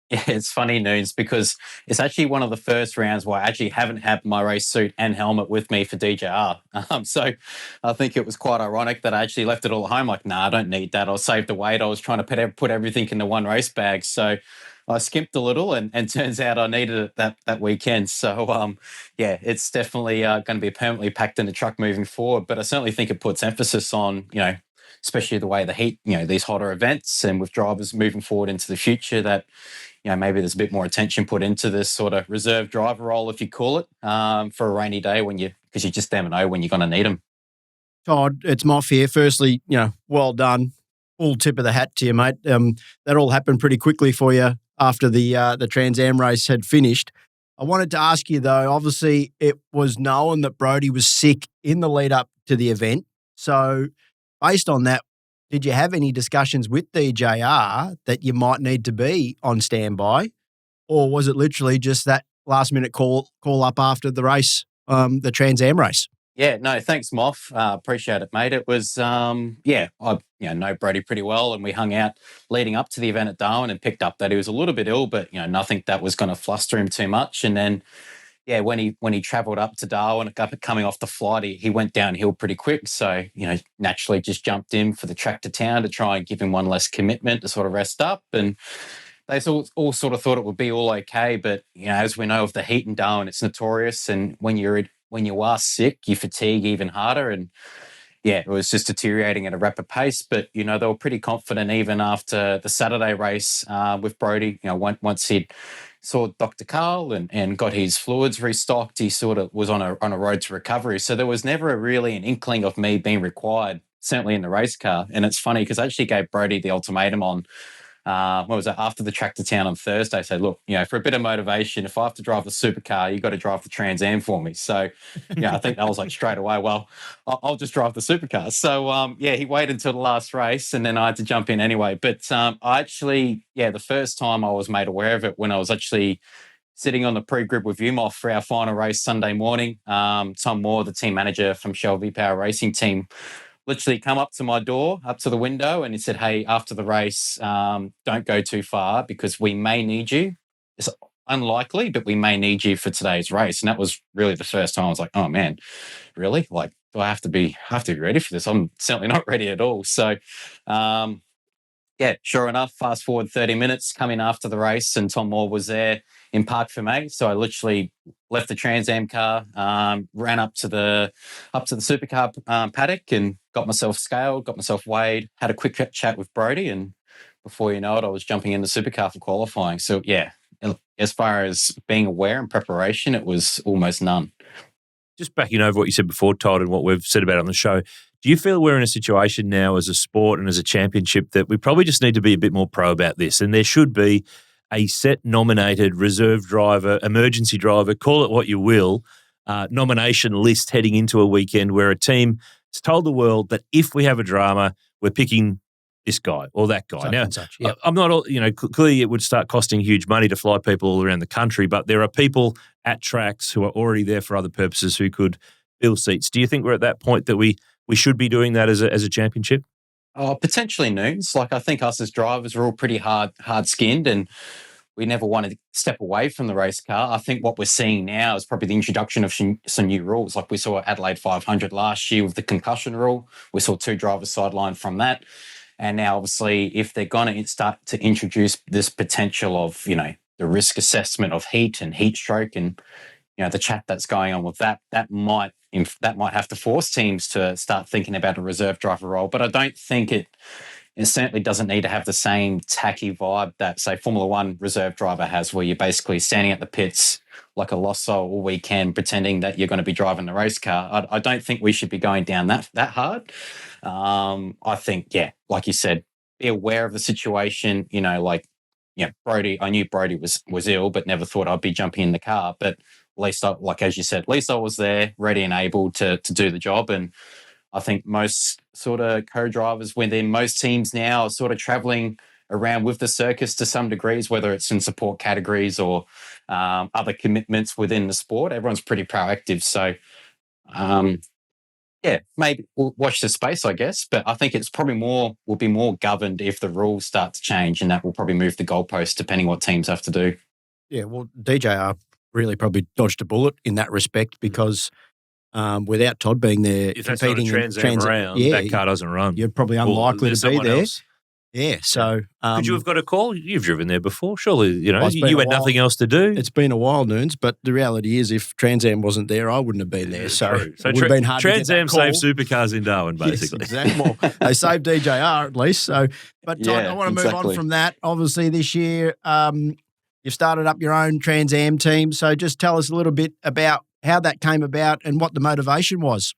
Yeah, it's funny, Noons, because it's actually one of the first rounds where I actually haven't had my race suit and helmet with me for DJR. So I think it was quite ironic that I actually left it all at home. Like, nah, I don't need that. I'll save the weight. I was trying to put everything into one race bag. So I skimped a little and turns out I needed it that weekend. So, it's definitely going to be permanently packed in the truck moving forward. But I certainly think it puts emphasis on, especially the way the heat, these hotter events and with drivers moving forward into the future that, maybe there's a bit more attention put into this sort of reserve driver role, if you call it, for a rainy day because you just never know when you're going to need them. Todd, it's Moff here. Firstly, well done. Full tip of the hat to you, mate. That all happened pretty quickly for you after the Trans Am race had finished. I wanted to ask you, though, obviously it was known that Brodie was sick in the lead up to the event. So based on that, did you have any discussions with DJR that you might need to be on standby? Or was it literally just that last-minute call up after the race, the Trans Am race? Yeah, no, thanks, Moff. Appreciate it, mate. It was, I know Brodie pretty well, and we hung out leading up to the event at Darwin and picked up that he was a little bit ill, but, nothing that was going to fluster him too much. And then, when he travelled up to Darwin, coming off the flight, he went downhill pretty quick. So, naturally just jumped in for the track to town to try and give him one less commitment to sort of rest up. And they all sort of thought it would be all okay. But, as we know of the heat in Darwin, it's notorious. And when you are sick, you fatigue even harder. And it was just deteriorating at a rapid pace. But, they were pretty confident even after the Saturday race with Brodie. Once he'd saw Dr. Carl and got his fluids restocked, he sort of was on a road to recovery. So there was never really an inkling of me being required, certainly in the race car. And it's funny because I actually gave Brodie the ultimatum on, after the track to town on Thursday. So look, for a bit of motivation, if I have to drive the supercar, you got to drive the Trans Am for me. So, I think that was like straight away, well, I'll just drive the supercar. So, he waited until the last race and then I had to jump in anyway. But I actually, the first time I was made aware of it when I was actually sitting on the pre-grid with you, Moff, for our final race Sunday morning. Tom Moore, the team manager from Shell V-Power Racing Team, literally come up to my door, up to the window, and he said, hey, after the race, don't go too far because we may need you. It's unlikely, but we may need you for today's race. And that was really the first time I was like, oh, man, really? Like, do I have to be ready for this? I'm certainly not ready at all. So, sure enough, fast forward 30 minutes, come in after the race, and Tom Moore was there in Park for me. So I literally left the Trans Am car, ran up to the supercar paddock and got myself scaled, got myself weighed, had a quick chat with Brodie, and before you know it, I was jumping in the supercar for qualifying. So as far as being aware and preparation, it was almost none. Just backing over what you said before, Todd, and what we've said about it on the show, do you feel we're in a situation now as a sport and as a championship that we probably just need to be a bit more pro about this, and there should be a set nominated reserve driver, emergency driver, call it what you will, nomination list heading into a weekend where a team has told the world that if we have a drama, we're picking this guy or that guy. Such now, and such, yep. I'm not, clearly it would start costing huge money to fly people all around the country, but there are people at tracks who are already there for other purposes who could fill seats. Do you think we're at that point that we should be doing that as a championship? Potentially Noons. Like, I think us as drivers are all pretty hard-skinned, and we never wanted to step away from the race car. I think what we're seeing now is probably the introduction of some new rules. Like we saw at Adelaide 500 last year with the concussion rule. We saw 2 drivers sidelined from that. And now, obviously, if they're going to start to introduce this potential of, the risk assessment of heat and heat stroke and, the chat that's going on with that might have to force teams to start thinking about a reserve driver role. But I don't think it certainly doesn't need to have the same tacky vibe that, say, Formula One reserve driver has, where you're basically standing at the pits like a lost soul all weekend pretending that you're going to be driving the race car. I don't think we should be going down that hard. I think, like you said, be aware of the situation. Brody, I knew Brody was ill, but never thought I'd be jumping in the car. But at least, as you said, at least I was there, ready and able to do the job. And I think most sort of co-drivers within most teams now are sort of traveling around with the circus to some degrees, whether it's in support categories or other commitments within the sport. Everyone's pretty proactive. So, maybe we'll watch the space, I guess. But I think it's probably will be more governed if the rules start to change, and that will probably move the goalposts depending what teams have to do. Yeah, well, DJR really probably dodged a bullet in that respect because without Todd being there, if that's not a Trans Am round, that car doesn't run. You're probably unlikely to be there. Else. Yeah, so could you have got a call? You've driven there before, surely. You had nothing else to do. It's been a while, Noons, but the reality is, if Trans Am wasn't there, I wouldn't have been there. So it would have been hard. Trans Am to get that saved Supercars in Darwin, basically. Yes, exactly. Well, they saved DJR at least. So, but Todd, I want to move on from that. Obviously, this year you've started up your own Trans Am team. So, just tell us a little bit about how that came about and what the motivation was.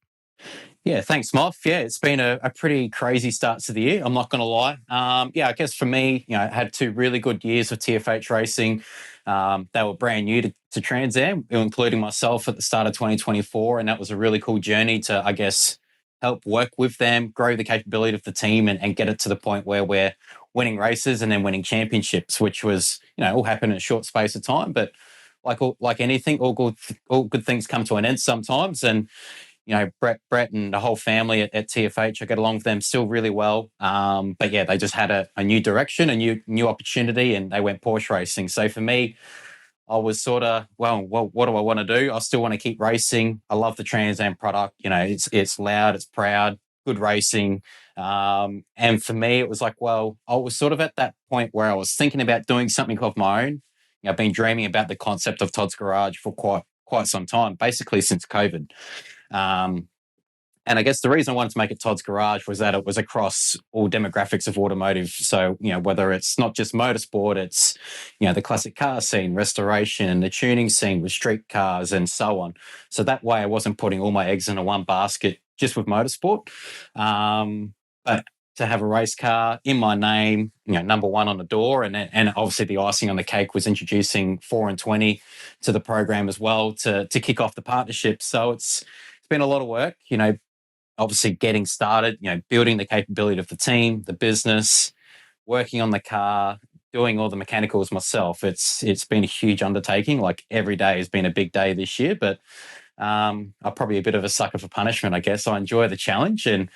Yeah, thanks, Moff. Yeah, it's been a pretty crazy start to the year. I'm not going to lie. I guess for me, I had 2 really good years of TFH racing. They were brand new to Trans Am, including myself at the start of 2024. And that was a really cool journey to, I guess, help work with them, grow the capability of the team and get it to the point where we're winning races and then winning championships, which was, all happened in a short space of time. But like anything, all good things come to an end sometimes. And Brett and the whole family at TFH, I get along with them still really well. But they just had a new direction, a new opportunity, and they went Porsche racing. So for me, I was sort of, well, what do I want to do? I still want to keep racing. I love the Trans Am product. It's loud, it's proud, good racing. And for me, it was like, well, I was sort of at that point where I was thinking about doing something of my own. I've been dreaming about the concept of Todd's Garage for quite some time, basically since COVID. And I guess the reason I wanted to make it Todd's Garage was that it was across all demographics of automotive. So, whether it's not just motorsport, it's, the classic car scene, restoration, the tuning scene with street cars and so on. So that way I wasn't putting all my eggs in one basket just with motorsport. But to have a race car in my name, number 1 on the door. And obviously the icing on the cake was introducing 4 and 20 to the program as well to kick off the partnership. So it's been a lot of work, obviously getting started, building the capability of the team, the business, working on the car, doing all the mechanicals myself. It's been a huge undertaking. Like every day has been a big day this year, but I'm probably a bit of a sucker for punishment, I guess. I enjoy the challenge, and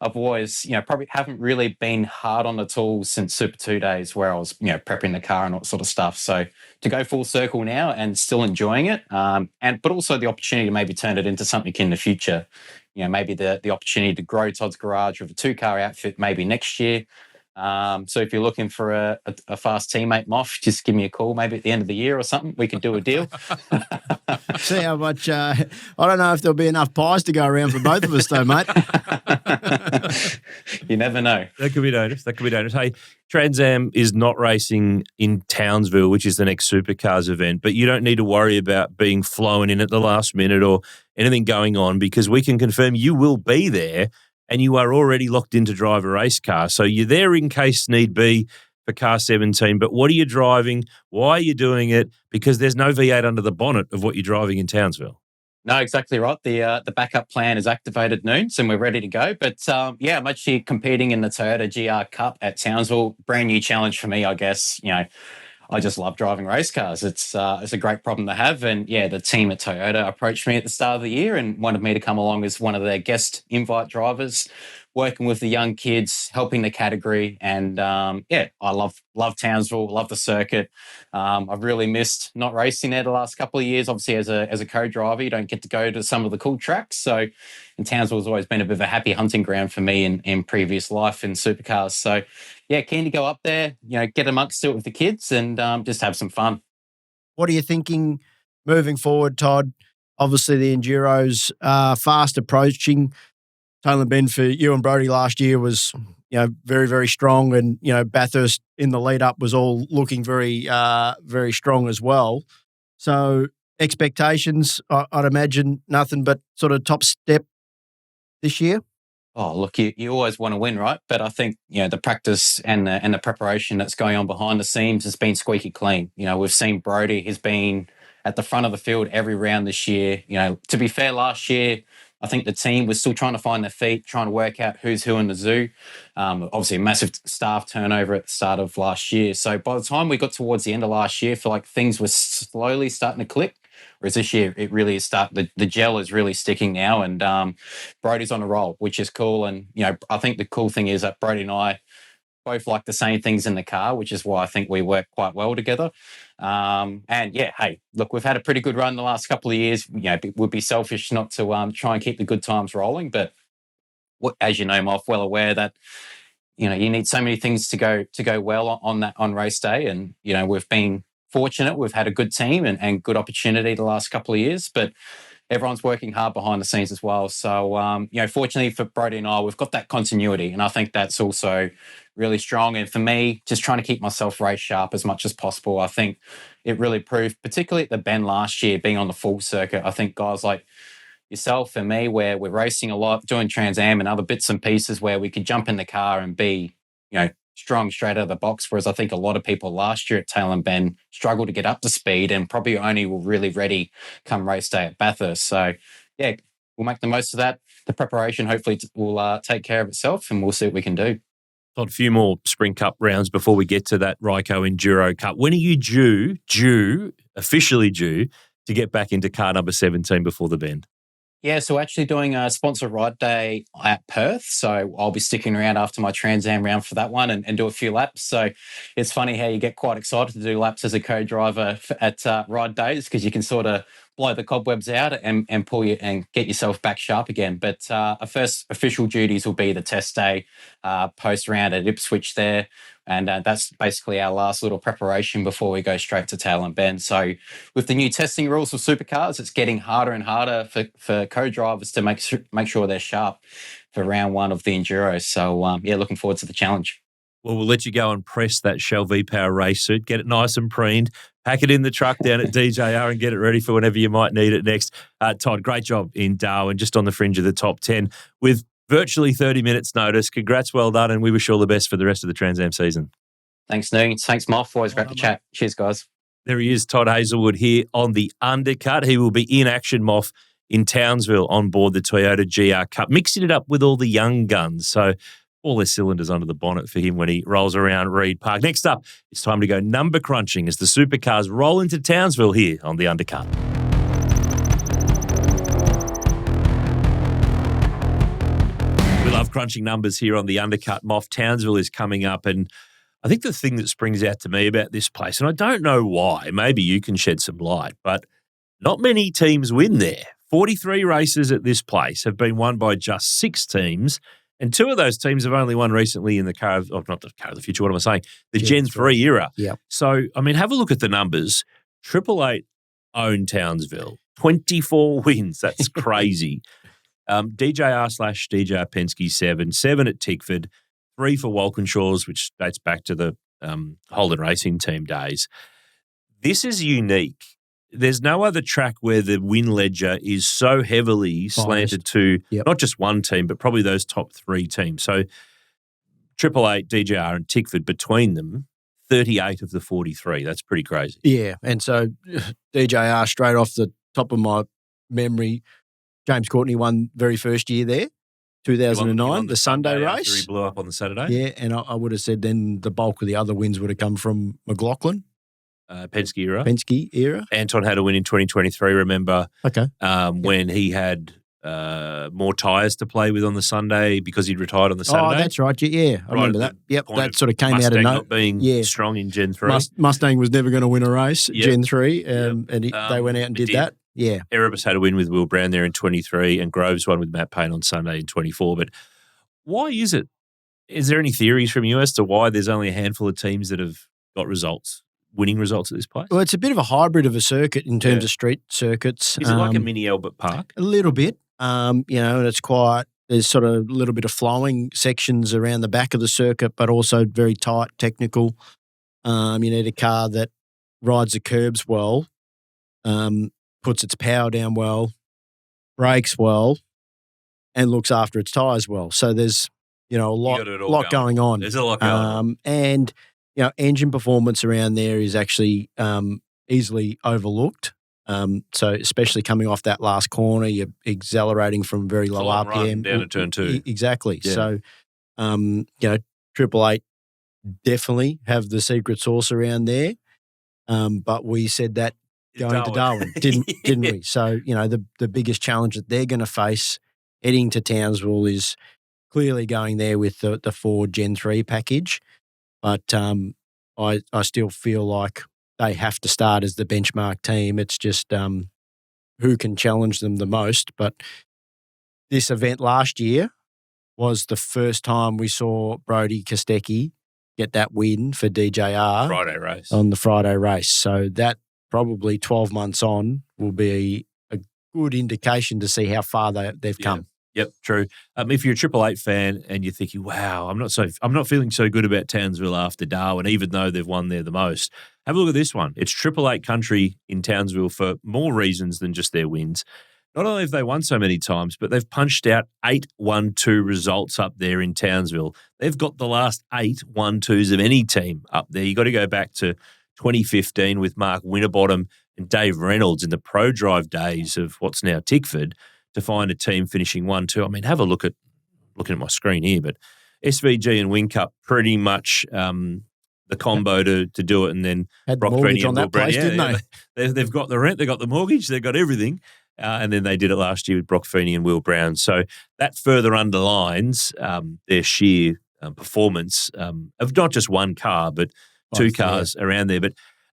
I've always, probably haven't really been hard on the tools since Super 2 days where I was, prepping the car and all sort of stuff. So to go full circle now and still enjoying it, but also the opportunity to maybe turn it into something in the future, maybe the opportunity to grow Todd's Garage with a 2-car outfit maybe next year. So if you're looking for a fast teammate, Moff, just give me a call. Maybe at the end of the year or something, we could do a deal. See how much. I don't know if there'll be enough pies to go around for both of us, though, mate. You never know. That could be dangerous. Hey, Trans Am is not racing in Townsville, which is the next Supercars event, but you don't need to worry about being flown in at the last minute or anything going on, because we can confirm you will be there and you are already locked in to drive a race car. So you're there in case need be for car 17, but what are you driving? Why are you doing it? Because there's no V8 under the bonnet of what you're driving in Townsville. No, exactly right. The backup plan is activated noon, so we're ready to go. But I'm actually competing in the Toyota GR Cup at Townsville. Brand new challenge for me, I guess. I just love driving race cars. It's a great problem to have. And the team at Toyota approached me at the start of the year and wanted me to come along as one of their guest invite drivers, working with the young kids, helping the category. And I love Townsville, love the circuit. I've really missed not racing there the last couple of years. Obviously, as a co-driver, you don't get to go to some of the cool tracks. So, and Townsville's always been a bit of a happy hunting ground for me in previous life in supercars. So, keen to go up there, get amongst it with the kids and just have some fun. What are you thinking moving forward, Todd? Obviously, the Enduro's fast approaching. Tailem Bend for you and Brody last year was, very, very strong, and Bathurst in the lead up was all looking very, very strong as well. So expectations, I'd imagine nothing but sort of top step this year. Oh, look, you always want to win, right? But I think, the practice and the preparation that's going on behind the scenes has been squeaky clean. We've seen Brody has been at the front of the field every round this year. To be fair, last year, I think the team was still trying to find their feet, trying to work out who's who in the zoo. Obviously, a massive staff turnover at the start of last year. So by the time we got towards the end of last year, I feel like things were slowly starting to click. Whereas this year, it really is the gel is really sticking now, and Brody's on a roll, which is cool. And, I think the cool thing is that Brody and I both like the same things in the car, which is why I think we work quite well together. Hey, look, we've had a pretty good run the last couple of years. It would be selfish not to try and keep the good times rolling. But as you know, Moff, well aware that, you need so many things to go well on race day. And, we've been fortunate. We've had a good team and good opportunity the last couple of years, but everyone's working hard behind the scenes as well. So, fortunately for Brody and I, we've got that continuity. And I think that's also really strong. And for me, just trying to keep myself race sharp as much as possible. I think it really proved, particularly at the Bend last year, being on the full circuit. I think guys like yourself and me, where we're racing a lot, doing Trans Am and other bits and pieces where we could jump in the car and be, strong straight out of the box. Whereas I think a lot of people last year at Tailem Bend struggled to get up to speed and probably only were really ready come race day at Bathurst. So, we'll make the most of that. The preparation hopefully will take care of itself, and we'll see what we can do. Got a few more Spring Cup rounds before we get to that Ryco Enduro Cup. When are you officially due to get back into car number 17 before the Bend? Yeah, so actually doing a sponsor ride day at Perth. So I'll be sticking around after my Trans Am round for that one and do a few laps. So it's funny how you get quite excited to do laps as a co-driver at ride days, because you can sort of blow the cobwebs out and pull you and get yourself back sharp again. But our first official duties will be the test day post round at Ipswich there. And that's basically our last little preparation before we go straight to Tailem Bend. So with the new testing rules for supercars, it's getting harder and harder for co-drivers to make sure they're sharp for round one of the Enduro. So, looking forward to the challenge. Well, we'll let you go and press that Shell V-Power race suit, get it nice and preened, pack it in the truck down at DJR and get it ready for whenever you might need it next. Todd, great job in Darwin, just on the fringe of the top 10 with virtually 30 minutes notice. Congrats, well done, and we wish you all the best for the rest of the Trans Am season. Thanks, Noonan. Thanks, Moff. Always great to chat. Cheers, guys. There he is, Todd Hazelwood here on the Undercut. He will be in action, Moff, in Townsville on board the Toyota GR Cup, mixing it up with all the young guns. So all their cylinders under the bonnet for him when he rolls around Reed Park. Next up, it's time to go number crunching as the supercars roll into Townsville here on the Undercut. We love crunching numbers here on the Undercut. Moff, Townsville is coming up, and I think the thing that springs out to me about this place, and I don't know why, maybe you can shed some light, but not many teams win there. 43 races at this place have been won by just 6 teams, And two of those teams have only won recently in the not the car of the future, what am I saying? The Gen 3 era. Yeah. So, I mean, have a look at the numbers. 888 own Townsville. 24 wins. That's crazy. DJR/DJR Penske 7 at Tickford, 3 for Walkinshaw's, which dates back to the Holden Racing Team days. This is unique. There's no other track where the win ledger is so heavily slanted to not just one team, but probably those top 3 teams. So 888, DJR and Tickford between them, 38 of the 43. That's pretty crazy. Yeah, and so DJR, straight off the top of my memory, James Courtney won very first year there, 2009, He won the Sunday after race. He blew up on the Saturday. Yeah, and I would have said then the bulk of the other wins would have come from McLaughlin. Penske era. Anton had a win in 2023, remember? Okay. When he had more tyres to play with on the Sunday because he'd retired on the Saturday. Oh, that's right. Yeah, I remember that. Yep, that sort of came Mustang out of not being strong in Gen 3. Mustang was never going to win a race, Gen 3, and they went out and did that. Yeah. Erebus had a win with Will Brown there in 23 and Groves won with Matt Payne on Sunday in 24. But why is it? Is there any theories from you as to why there's only a handful of teams that have got winning results at this place? Well, it's a bit of a hybrid of a circuit in terms of street circuits. Is it like a mini Albert Park? A little bit. And it's there's sort of a little bit of flowing sections around the back of the circuit, but also very tight, technical. You need a car that rides the curbs well, puts its power down well, brakes well, and looks after its tyres well. So there's, a lot going on. There's a lot going on. And, engine performance around there is actually easily overlooked. So especially coming off that last corner, you're accelerating from very low RPM. Down to turn 2. Exactly. Yeah. So, 888 definitely have the secret sauce around there. But we said that going to Darwin, didn't we? So, the biggest challenge that they're going to face heading to Townsville is clearly going there with the Ford Gen 3 package. But I still feel like they have to start as the benchmark team. It's just who can challenge them the most. But this event last year was the first time we saw Brodie Kostecki get that win for DJR on the Friday race. So that probably 12 months on will be a good indication to see how far they've come. Yep, true. If you're a 888 fan and you're thinking, wow, I'm not feeling so good about Townsville after Darwin, even though they've won there the most, have a look at this one. It's 888 country in Townsville for more reasons than just their wins. Not only have they won so many times, but they've punched out 8 1-2 results up there in Townsville. They've got the last 8 1-2s of any team up there. You've got to go back to 2015 with Mark Winterbottom and Dave Reynolds in the Pro Drive days of what's now Tickford to find a team finishing 1-2. I mean, have a look at looking at my screen here, but SVG and Wingcup pretty much the combo to do it, and then had Brock Frinay on that place, didn't they? They've got the rent, they've got the mortgage, they've got everything. And then they did it last year with Brock Feeney and Will Brown. So that further underlines their sheer performance of not just one car, but two cars around there. But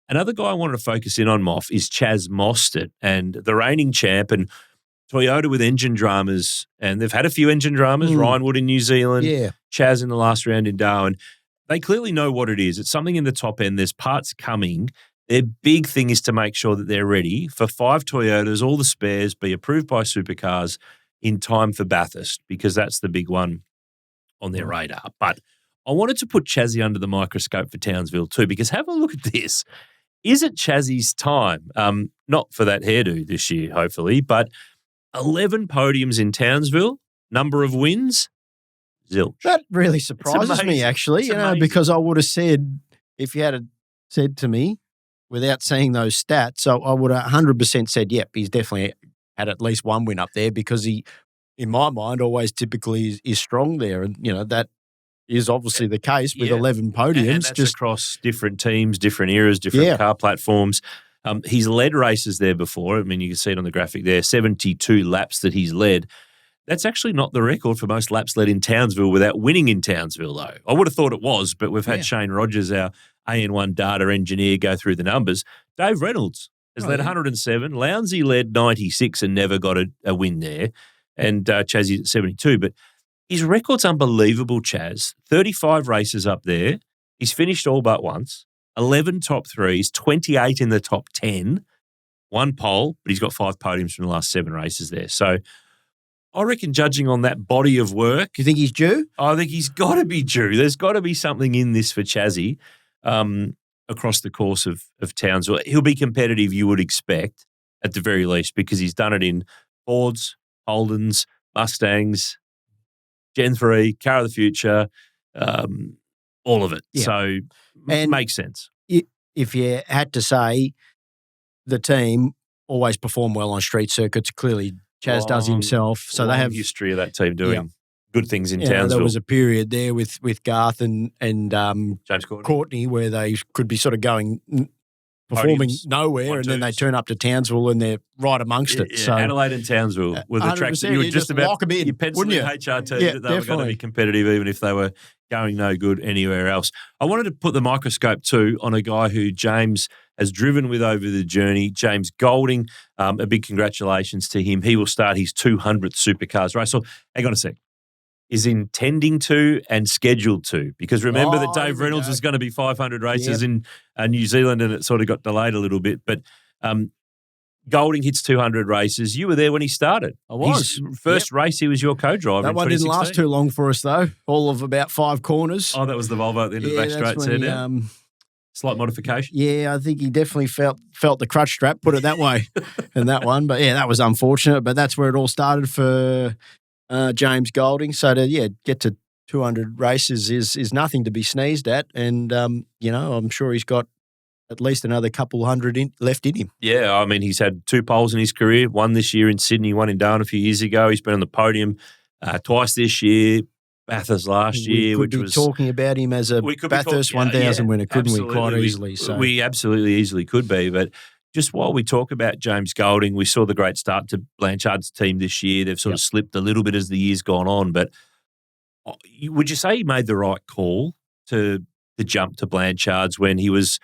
another guy I wanted to focus in on, Moff, is Chaz Mostert, and the reigning champ, and Toyota with engine dramas. And they've had a few engine dramas, Ryan Wood in New Zealand, Chaz in the last round in Darwin. They clearly know what it is. It's something in the top end. There's parts coming. Their big thing is to make sure that they're ready for 5 Toyotas, all the spares, be approved by Supercars in time for Bathurst, because that's the big one on their radar. But I wanted to put Chazzy under the microscope for Townsville too, because have a look at this. Is it Chazzy's time? Not for that hairdo this year, hopefully, but 11 podiums in Townsville, number of wins, zilch. That really surprises me, actually, because I would have said, if you had said to me, without seeing those stats, I would have 100% said, yep, he's definitely had at least one win up there, because he, in my mind, always typically is strong there. And, that is obviously the case with 11 podiums. And that's just across different teams, different eras, different car platforms. He's led races there before. I mean, you can see it on the graphic there, 72 laps that he's led. That's actually not the record for most laps led in Townsville without winning in Townsville, though. I would have thought it was, but we've had Shane Rogers, our AN1 data engineer, go through the numbers. Dave Reynolds has led 107. Lounsey led 96 and never got a win there. And Chazzy at 72. But His record's unbelievable, Chaz. 35 races up there. He's finished all but once. 11 top threes, 28 in the top 10. One pole, but he's got 5 podiums from the last 7 races there. So I reckon judging on that body of work. Do you think he's due? I think he's got to be due. There's got to be something in this for Chazzy across the course of Townsville. He'll be competitive, you would expect, at the very least, because he's done it in Fords, Holdens, Mustangs, Gen 3, Car of the Future, all of it. Yeah. So And makes sense. If you had to say the team always perform well on street circuits, clearly Chaz does himself. So they have history of that team doing good things in Yeah, Townsville. there was a period there with Garth and James Courtney where they could be sort of performing Podiums, nowhere, and then they turn up to Townsville and they're right amongst it. Yeah, so Adelaide and Townsville were the tracks that you would just about lock 'em in, you penciled wouldn't in you? HRT Yeah, that they were going to definitely. be competitive even if they were going no good anywhere else. I wanted to put the microscope too on a guy who James has driven with over the journey, James Golding. A big congratulations to him. He will start his 200th Supercars race. So hang on a sec. Is intending to and scheduled to, because remember that Dave Reynolds was going to be 500 races in New Zealand and it sort of got delayed a little bit. But Golding hits 200 races. You were there when he started. I was. His first race, he was your co-driver. That in one didn't last 2016. too long for us, though. All of about 5 corners. Oh, that was the Volvo at the end of the back straight. that's when he, Slight modification. Yeah, I think he definitely felt the crutch strap, put it that way, in that one. But, yeah, that was unfortunate. But that's where it all started for James Golding. So, to get to 200 races is nothing to be sneezed at. And, I'm sure he's got at least another couple hundred left in him. Yeah, I mean, he's had 2 poles in his career, one this year in Sydney, one in Darwin a few years ago. He's been on the podium twice this year, Bathurst last year, which was talking about him as a Bathurst 1000 winner, couldn't we? Quite easily. So we absolutely easily could be. But just while we talk about James Golding, we saw the great start to Blanchard's team this year. They've sort of slipped a little bit as the year's gone on. But would you say he made the right call to jump to Blanchard's when he was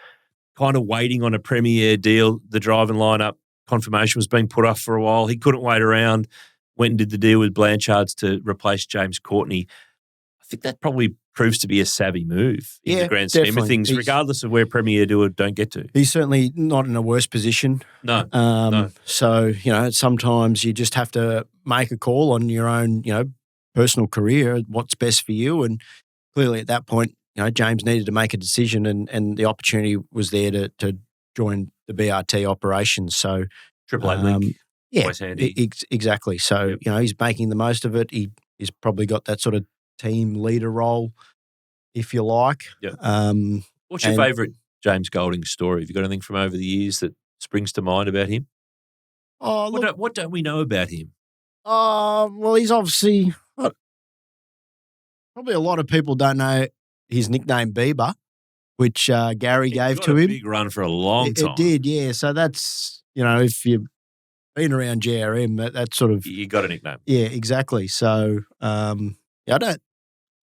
kind of waiting on a premier deal? The driving lineup confirmation was being put off for a while. He couldn't wait around, went and did the deal with Blanchard's to replace James Courtney. I think that probably proves to be a savvy move in the grand scheme of things, regardless of where premier do or don't get to. He's certainly not in a worse position. No. So, sometimes you just have to make a call on your own, personal career, what's best for you. And clearly at that point, James needed to make a decision and the opportunity was there to join the BRT operations. So Triple A link, always handy. Exactly. So, he's making the most of it. He's probably got that sort of team leader role, if you like. Yep. What's your favourite James Golding story? Have you got anything from over the years that springs to mind about him? Oh, look, what don't we know about him? Well, he's obviously probably a lot of people don't know his nickname Bieber, which Gary gave to him. Big run for a long time. It did, yeah. So that's, if you've been around GRM, that's sort of... You got a nickname. Yeah, exactly. So, I don't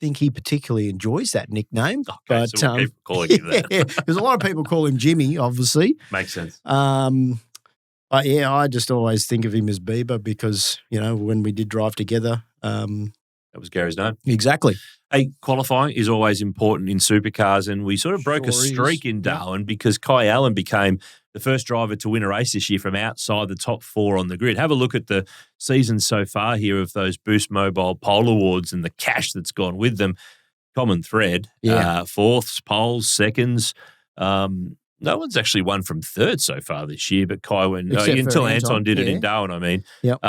think he particularly enjoys that nickname. Okay, but so we'll keep calling him that. Because a lot of people call him Jimmy, obviously. Makes sense. But, yeah, I just always think of him as Bieber because, when we did drive together... that was Gary's name. Exactly. Hey, qualifying is always important in supercars, and we sort of broke a streak in Darwin because Kai Allen became the first driver to win a race this year from outside the top 4 on the grid. Have a look at the season so far here of those Boost Mobile Pole Awards and the cash that's gone with them. Common thread. Yeah. 4ths, poles, seconds. No one's actually won from 3rd so far this year, but Kai went until Anton did it in Darwin, I mean. Yep.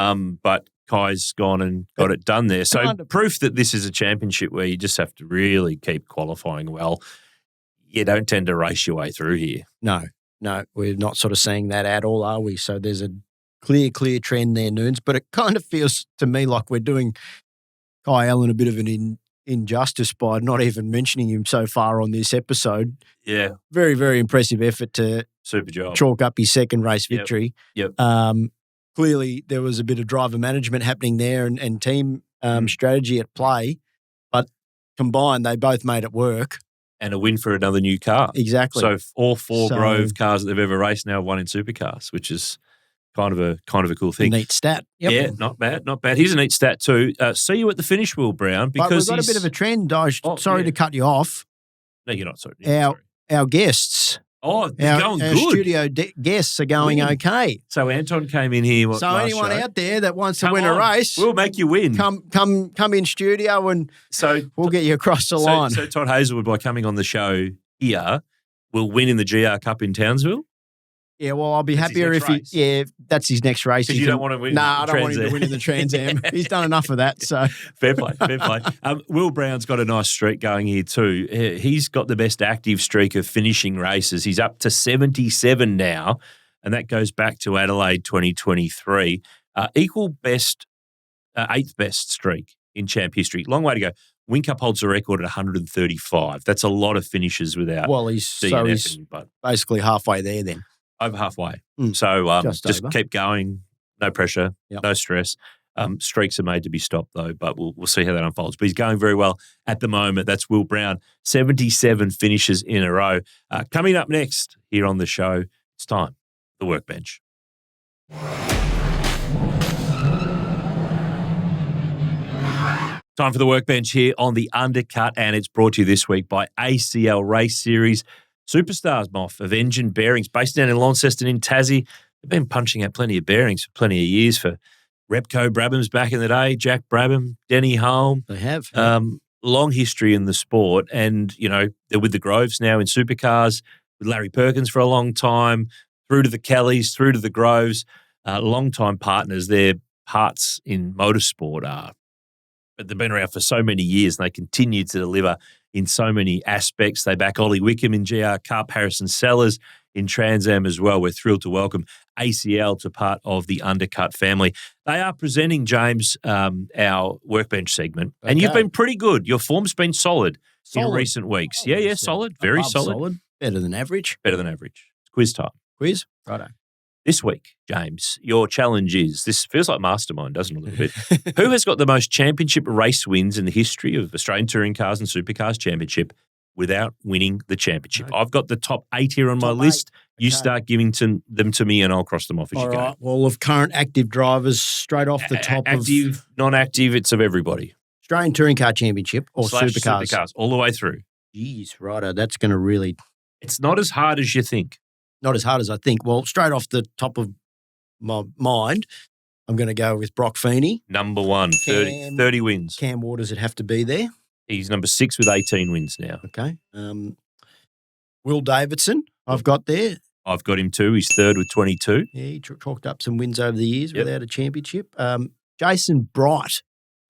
But Kai's gone and got it done there. So proof that this is a championship where you just have to really keep qualifying well. You don't tend to race your way through here. No, we're not sort of seeing that at all, are we? So there's a clear trend there, Noons. But it kind of feels to me like we're doing Kai Allen a bit of an injustice by not even mentioning him so far on this episode. Yeah. Very, very impressive effort to super job. Chalk up his second race victory. Yep. Clearly, there was a bit of driver management happening there and team strategy at play, but combined, they both made it work. And a win for another new car. Exactly. So all 4 Grove cars that they've ever raced now have won in Supercars, which is kind of a cool thing. Neat stat. Yep. Yeah, not bad. Here's a neat stat too. See you at the finish, Will Brown, But because we've got a bit of a trend. Sorry to cut you off. No, you're not sorry. Our guests. Oh, they're going our good. Studio guests are going okay. So Anton came in here. So anyone out there that wants to win a race, we'll make you win. Come in studio and we'll get you across the line. So Todd Hazelwood, by coming on the show here, will win in the GR Cup in Townsville. Yeah, well, I'll be happier if he. Yeah, that's his next race. Because you don't want to win. No, I don't want him to win in the Trans Am. He's done enough of that. So fair play. Will Brown's got a nice streak going here too. He's got the best active streak of finishing races. He's up to 77 now, and that goes back to Adelaide 2023. Equal best, 8th best streak in champ history. Long way to go. Whincup holds the record at 135. That's a lot of finishes without. Well, he's basically halfway there then. Over halfway. So just over. Keep going. No pressure, no stress. Streaks are made to be stopped though, but we'll see how that unfolds. But he's going very well at the moment. That's Will Brown, 77 finishes in a row. Coming up next here on the show, it's time, the Workbench. Time for the Workbench here on the Undercut, and it's brought to you this week by ACL Race Series. Supercars, Moff, of engine bearings, based down in Launceston in Tassie. They've been punching out plenty of bearings for plenty of years for Repco Brabhams back in the day, Jack Brabham, Denny Holm. They have. Long history in the sport, and, they're with the Groves now in Supercars, with Larry Perkins for a long time, through to the Kellys, through to the Groves, long-time partners. Their parts in motorsport are, but they've been around for so many years and they continue to deliver in so many aspects. They back Ollie Wickham in GR Cup, Harrison Sellers in Trans Am as well. We're thrilled to welcome ACL to part of the Undercut family. They are presenting, James, our Workbench segment, and you've been pretty good. Your form's been solid in recent weeks. Yeah, solid, very solid. Better than average. It's quiz time. Quiz? Righto. This week, James, your challenge is, this feels like Mastermind, doesn't it, a little bit? Who has got the most championship race wins in the history of Australian Touring Cars and Supercars Championship without winning the championship? I've got the top 8 here on my list. You start giving them to me and I'll cross them off as you go. All right. Well, of current active drivers, straight off the top active, non-active, it's of everybody. Australian Touring Car Championship or Supercars. All the way through. Jeez, righto. That's going to really... It's not as hard as you think. Not as hard as I think. Well, straight off the top of my mind, I'm going to go with Brock Feeney. Number 1, 30 wins. Cam Waters would have to be there. He's number 6 with 18 wins now. Okay. Will Davidson, I've got there. I've got him too. He's 3rd with 22. Yeah, he chalked up some wins over the years without a championship. Jason Bright.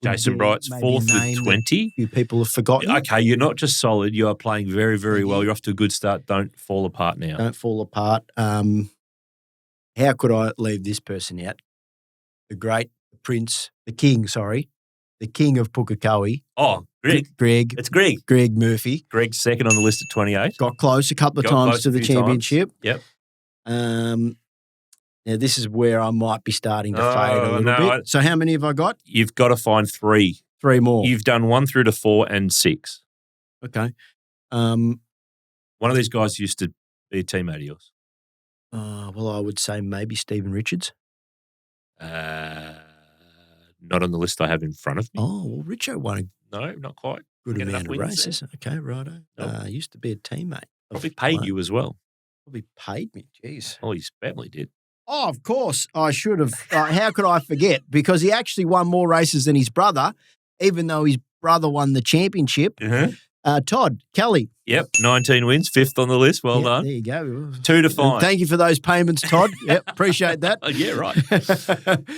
Jason Bright's 4th with 20. A few people have forgotten. Okay, you're not just solid. You are playing very, very well. You're off to a good start. Don't fall apart now. Don't fall apart. How could I leave this person out? The great Prince, the King of Pukekohe. Oh, Greg. It's Greg. Greg Murphy. Greg's 2nd on the list at 28. Got close a couple of times to the championship. Yep. Now, this is where I might be starting to fade a little bit. So how many have I got? You've got to find 3. 3 more. You've done 1 through to 4 and 6. Okay. One of these guys used to be a teammate of yours. Well, I would say maybe Stephen Richards. Not on the list I have in front of me. Oh, well, Richo won No, not quite. good amount of races. There. Okay, righto. Nope. Used to be a teammate. Probably paid you as well. Probably paid me. Jeez. Oh, his family did. Oh, of course. I should have. How could I forget? Because he actually won more races than his brother, even though his brother won the championship. Todd Kelly. Yep, 19 wins, 5th on the list. Well done. There you go. 2 to find. Thank you for those payments, Todd. Yep, appreciate that. Yeah, right.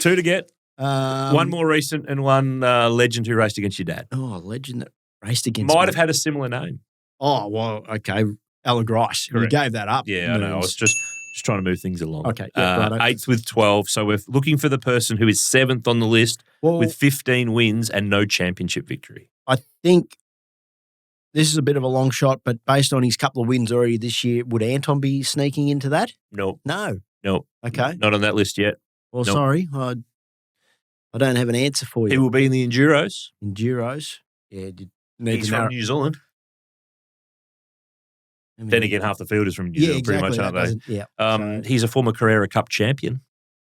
2 to get. 1 more recent and 1 legend who raced against your dad. Oh, a legend that raced against Might have had a similar name. Oh, well, okay. Alan Grice. Correct. You gave that up. Yeah, I know. I was just trying to move things along. Okay. Yeah, 8th with 12. So we're looking for the person who is 7th on the list with 15 wins and no championship victory. I think this is a bit of a long shot, but based on his couple of wins already this year, would Anton be sneaking into that? No. No. Okay. Not on that list yet. Well, sorry. I don't have an answer for you. He will be in the Enduros. Enduros. Yeah. He's from New Zealand. Then again, half the fielders from New Zealand, exactly, pretty much, aren't they? Yeah. He's a former Carrera Cup champion.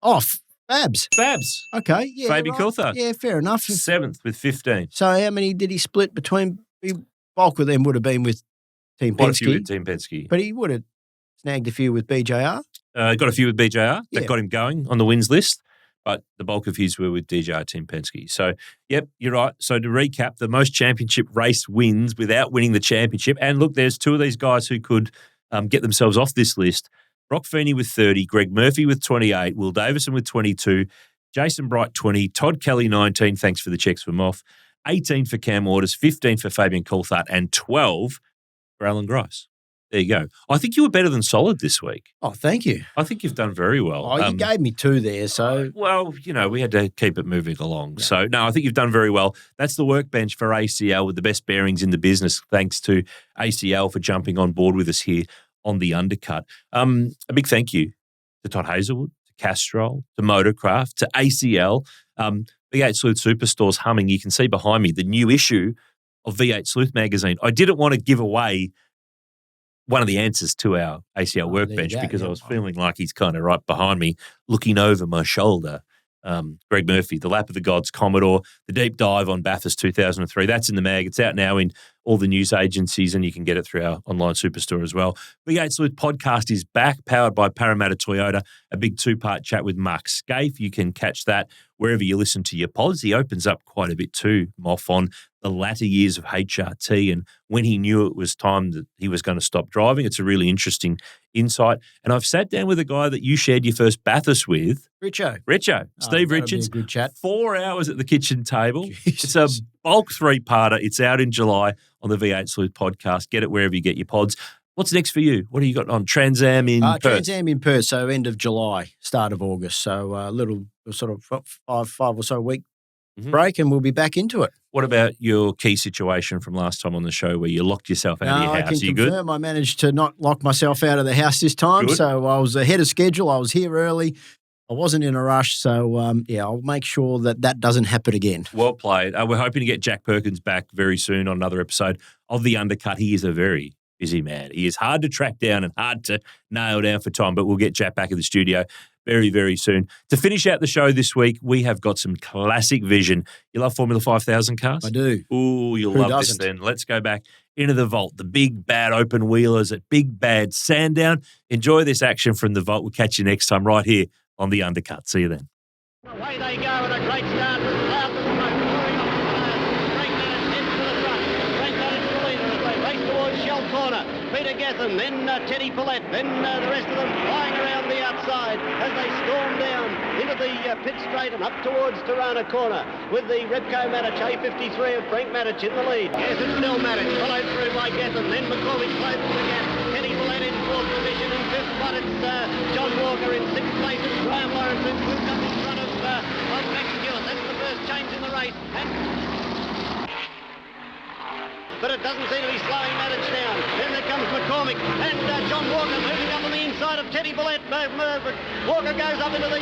Oh, Babs. Babs. Okay, yeah. Fabian Coulthard. Yeah, fair enough. 7th with 15. So how many did he split between? Bulk of them would have been with Team Quite a few Penske, with Team Penske. but he would have snagged a few with BJR. Got a few with BJR that Yeah. got him going on the wins list, but the bulk of his were with DJR Team Penske. So, yep, you're right. So to recap, the most championship race wins without winning the championship. And look, there's 2 of these guys who could get themselves off this list. Brock Feeney with 30, Greg Murphy with 28, Will Davison with 22, Jason Bright 20, Todd Kelly 19, thanks for the checks for Moff, 18 for Cam Waters, 15 for Fabian Coulthard, and 12 for Alan Grice. There you go. I think you were better than solid this week. Oh, thank you. I think you've done very well. Oh, you gave me 2 there, so. Well, we had to keep it moving along. Yeah. So, no, I think you've done very well. That's the Workbench for ACL with the best bearings in the business. Thanks to ACL for jumping on board with us here on the Undercut. A big thank you to Todd Hazelwood, to Castrol, to Motorcraft, to ACL. V8 Sleuth Superstore's humming. You can see behind me the new issue of V8 Sleuth magazine. I didn't want to give away one of the answers to our ACL Workbench because I was feeling like he's kind of right behind me, looking over my shoulder. Greg Murphy, The Lap of the Gods, Commodore, the deep dive on Bathurst 2003. That's in the mag. It's out now in all the news agencies, and you can get it through our online superstore as well. V8 Sleuth podcast is back, powered by Parramatta Toyota, a big 2-part chat with Mark Scaife. You can catch that wherever you listen to your pods. He opens up quite a bit too, Moff, on the latter years of HRT and when he knew it was time that he was going to stop driving. It's a really interesting insight. And I've sat down with a guy that you shared your first Bathurst with. Richo. Steve Richards. Good chat. 4 hours at the kitchen table. Jesus. It's a bulk 3-parter. It's out in July on the V8 Sleuth podcast. Get it wherever you get your pods. What's next for you? What have you got on? Trans Am in Perth? Trans Am in Perth, so end of July, start of August. So a little sort of five or so week break, and we'll be back into it. What about your key situation from last time on the show where you locked yourself out of your house? I can Are you confirm I managed to not lock myself out of the house this time. Good. So I was ahead of schedule. I was here early. I wasn't in a rush. So, I'll make sure that doesn't happen again. Well played. We're hoping to get Jack Perkins back very soon on another episode of The Undercut. He is a very busy man. He is hard to track down and hard to nail down for time, but we'll get Jack back in the studio very, very soon. To finish out the show this week, we have got some classic vision. You love Formula 5000 cars? I do. Ooh, you'll Who love doesn't? this then. Let's go back into the vault. The big, bad open wheelers at Big Bad Sandown. Enjoy this action from the vault. We'll catch you next time right here on The Undercut. See you then. Away they go, and a great start with Loud the smoke, pouring off the stars. Frank Maddis heads to the front. Frank Maddis the leader as they race towards Shell Corner. Peter Gethin, then Teddy Follett, then the rest of them flying around the outside as they storm down into the pit straight and up towards Tirana Corner with the Repco Matic A53 of Frank Matic in the lead. Yes, it's still Matic, followed through by Gethin, then McCormick closes the gap. Teddy Follett in 4th position, and 5th, but it's John Walker in 6th place. It's Graham Lawrence who's moved up in front of Max Stewart. That's the first change in the race. But it doesn't seem to be slowing Matic down. Then there comes McCormick and John Walker moving up on the inside of Teddy Follett. Walker goes up into the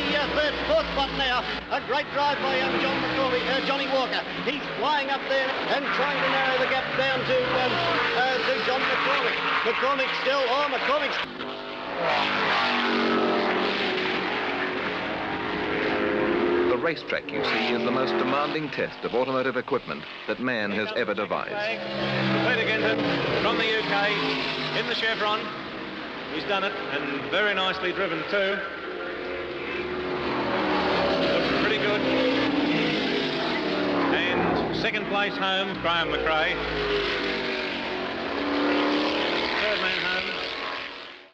4th spot now. A great drive by Johnny Walker. He's flying up there and trying to narrow the gap down to John McCormick. McCormick still. The racetrack, you see, is the most demanding test of automotive equipment that man has ever devised. Peter Genton from the UK in the Chevron. He's done it, and very nicely driven too. Looks pretty good. And second place home, Graham McRae.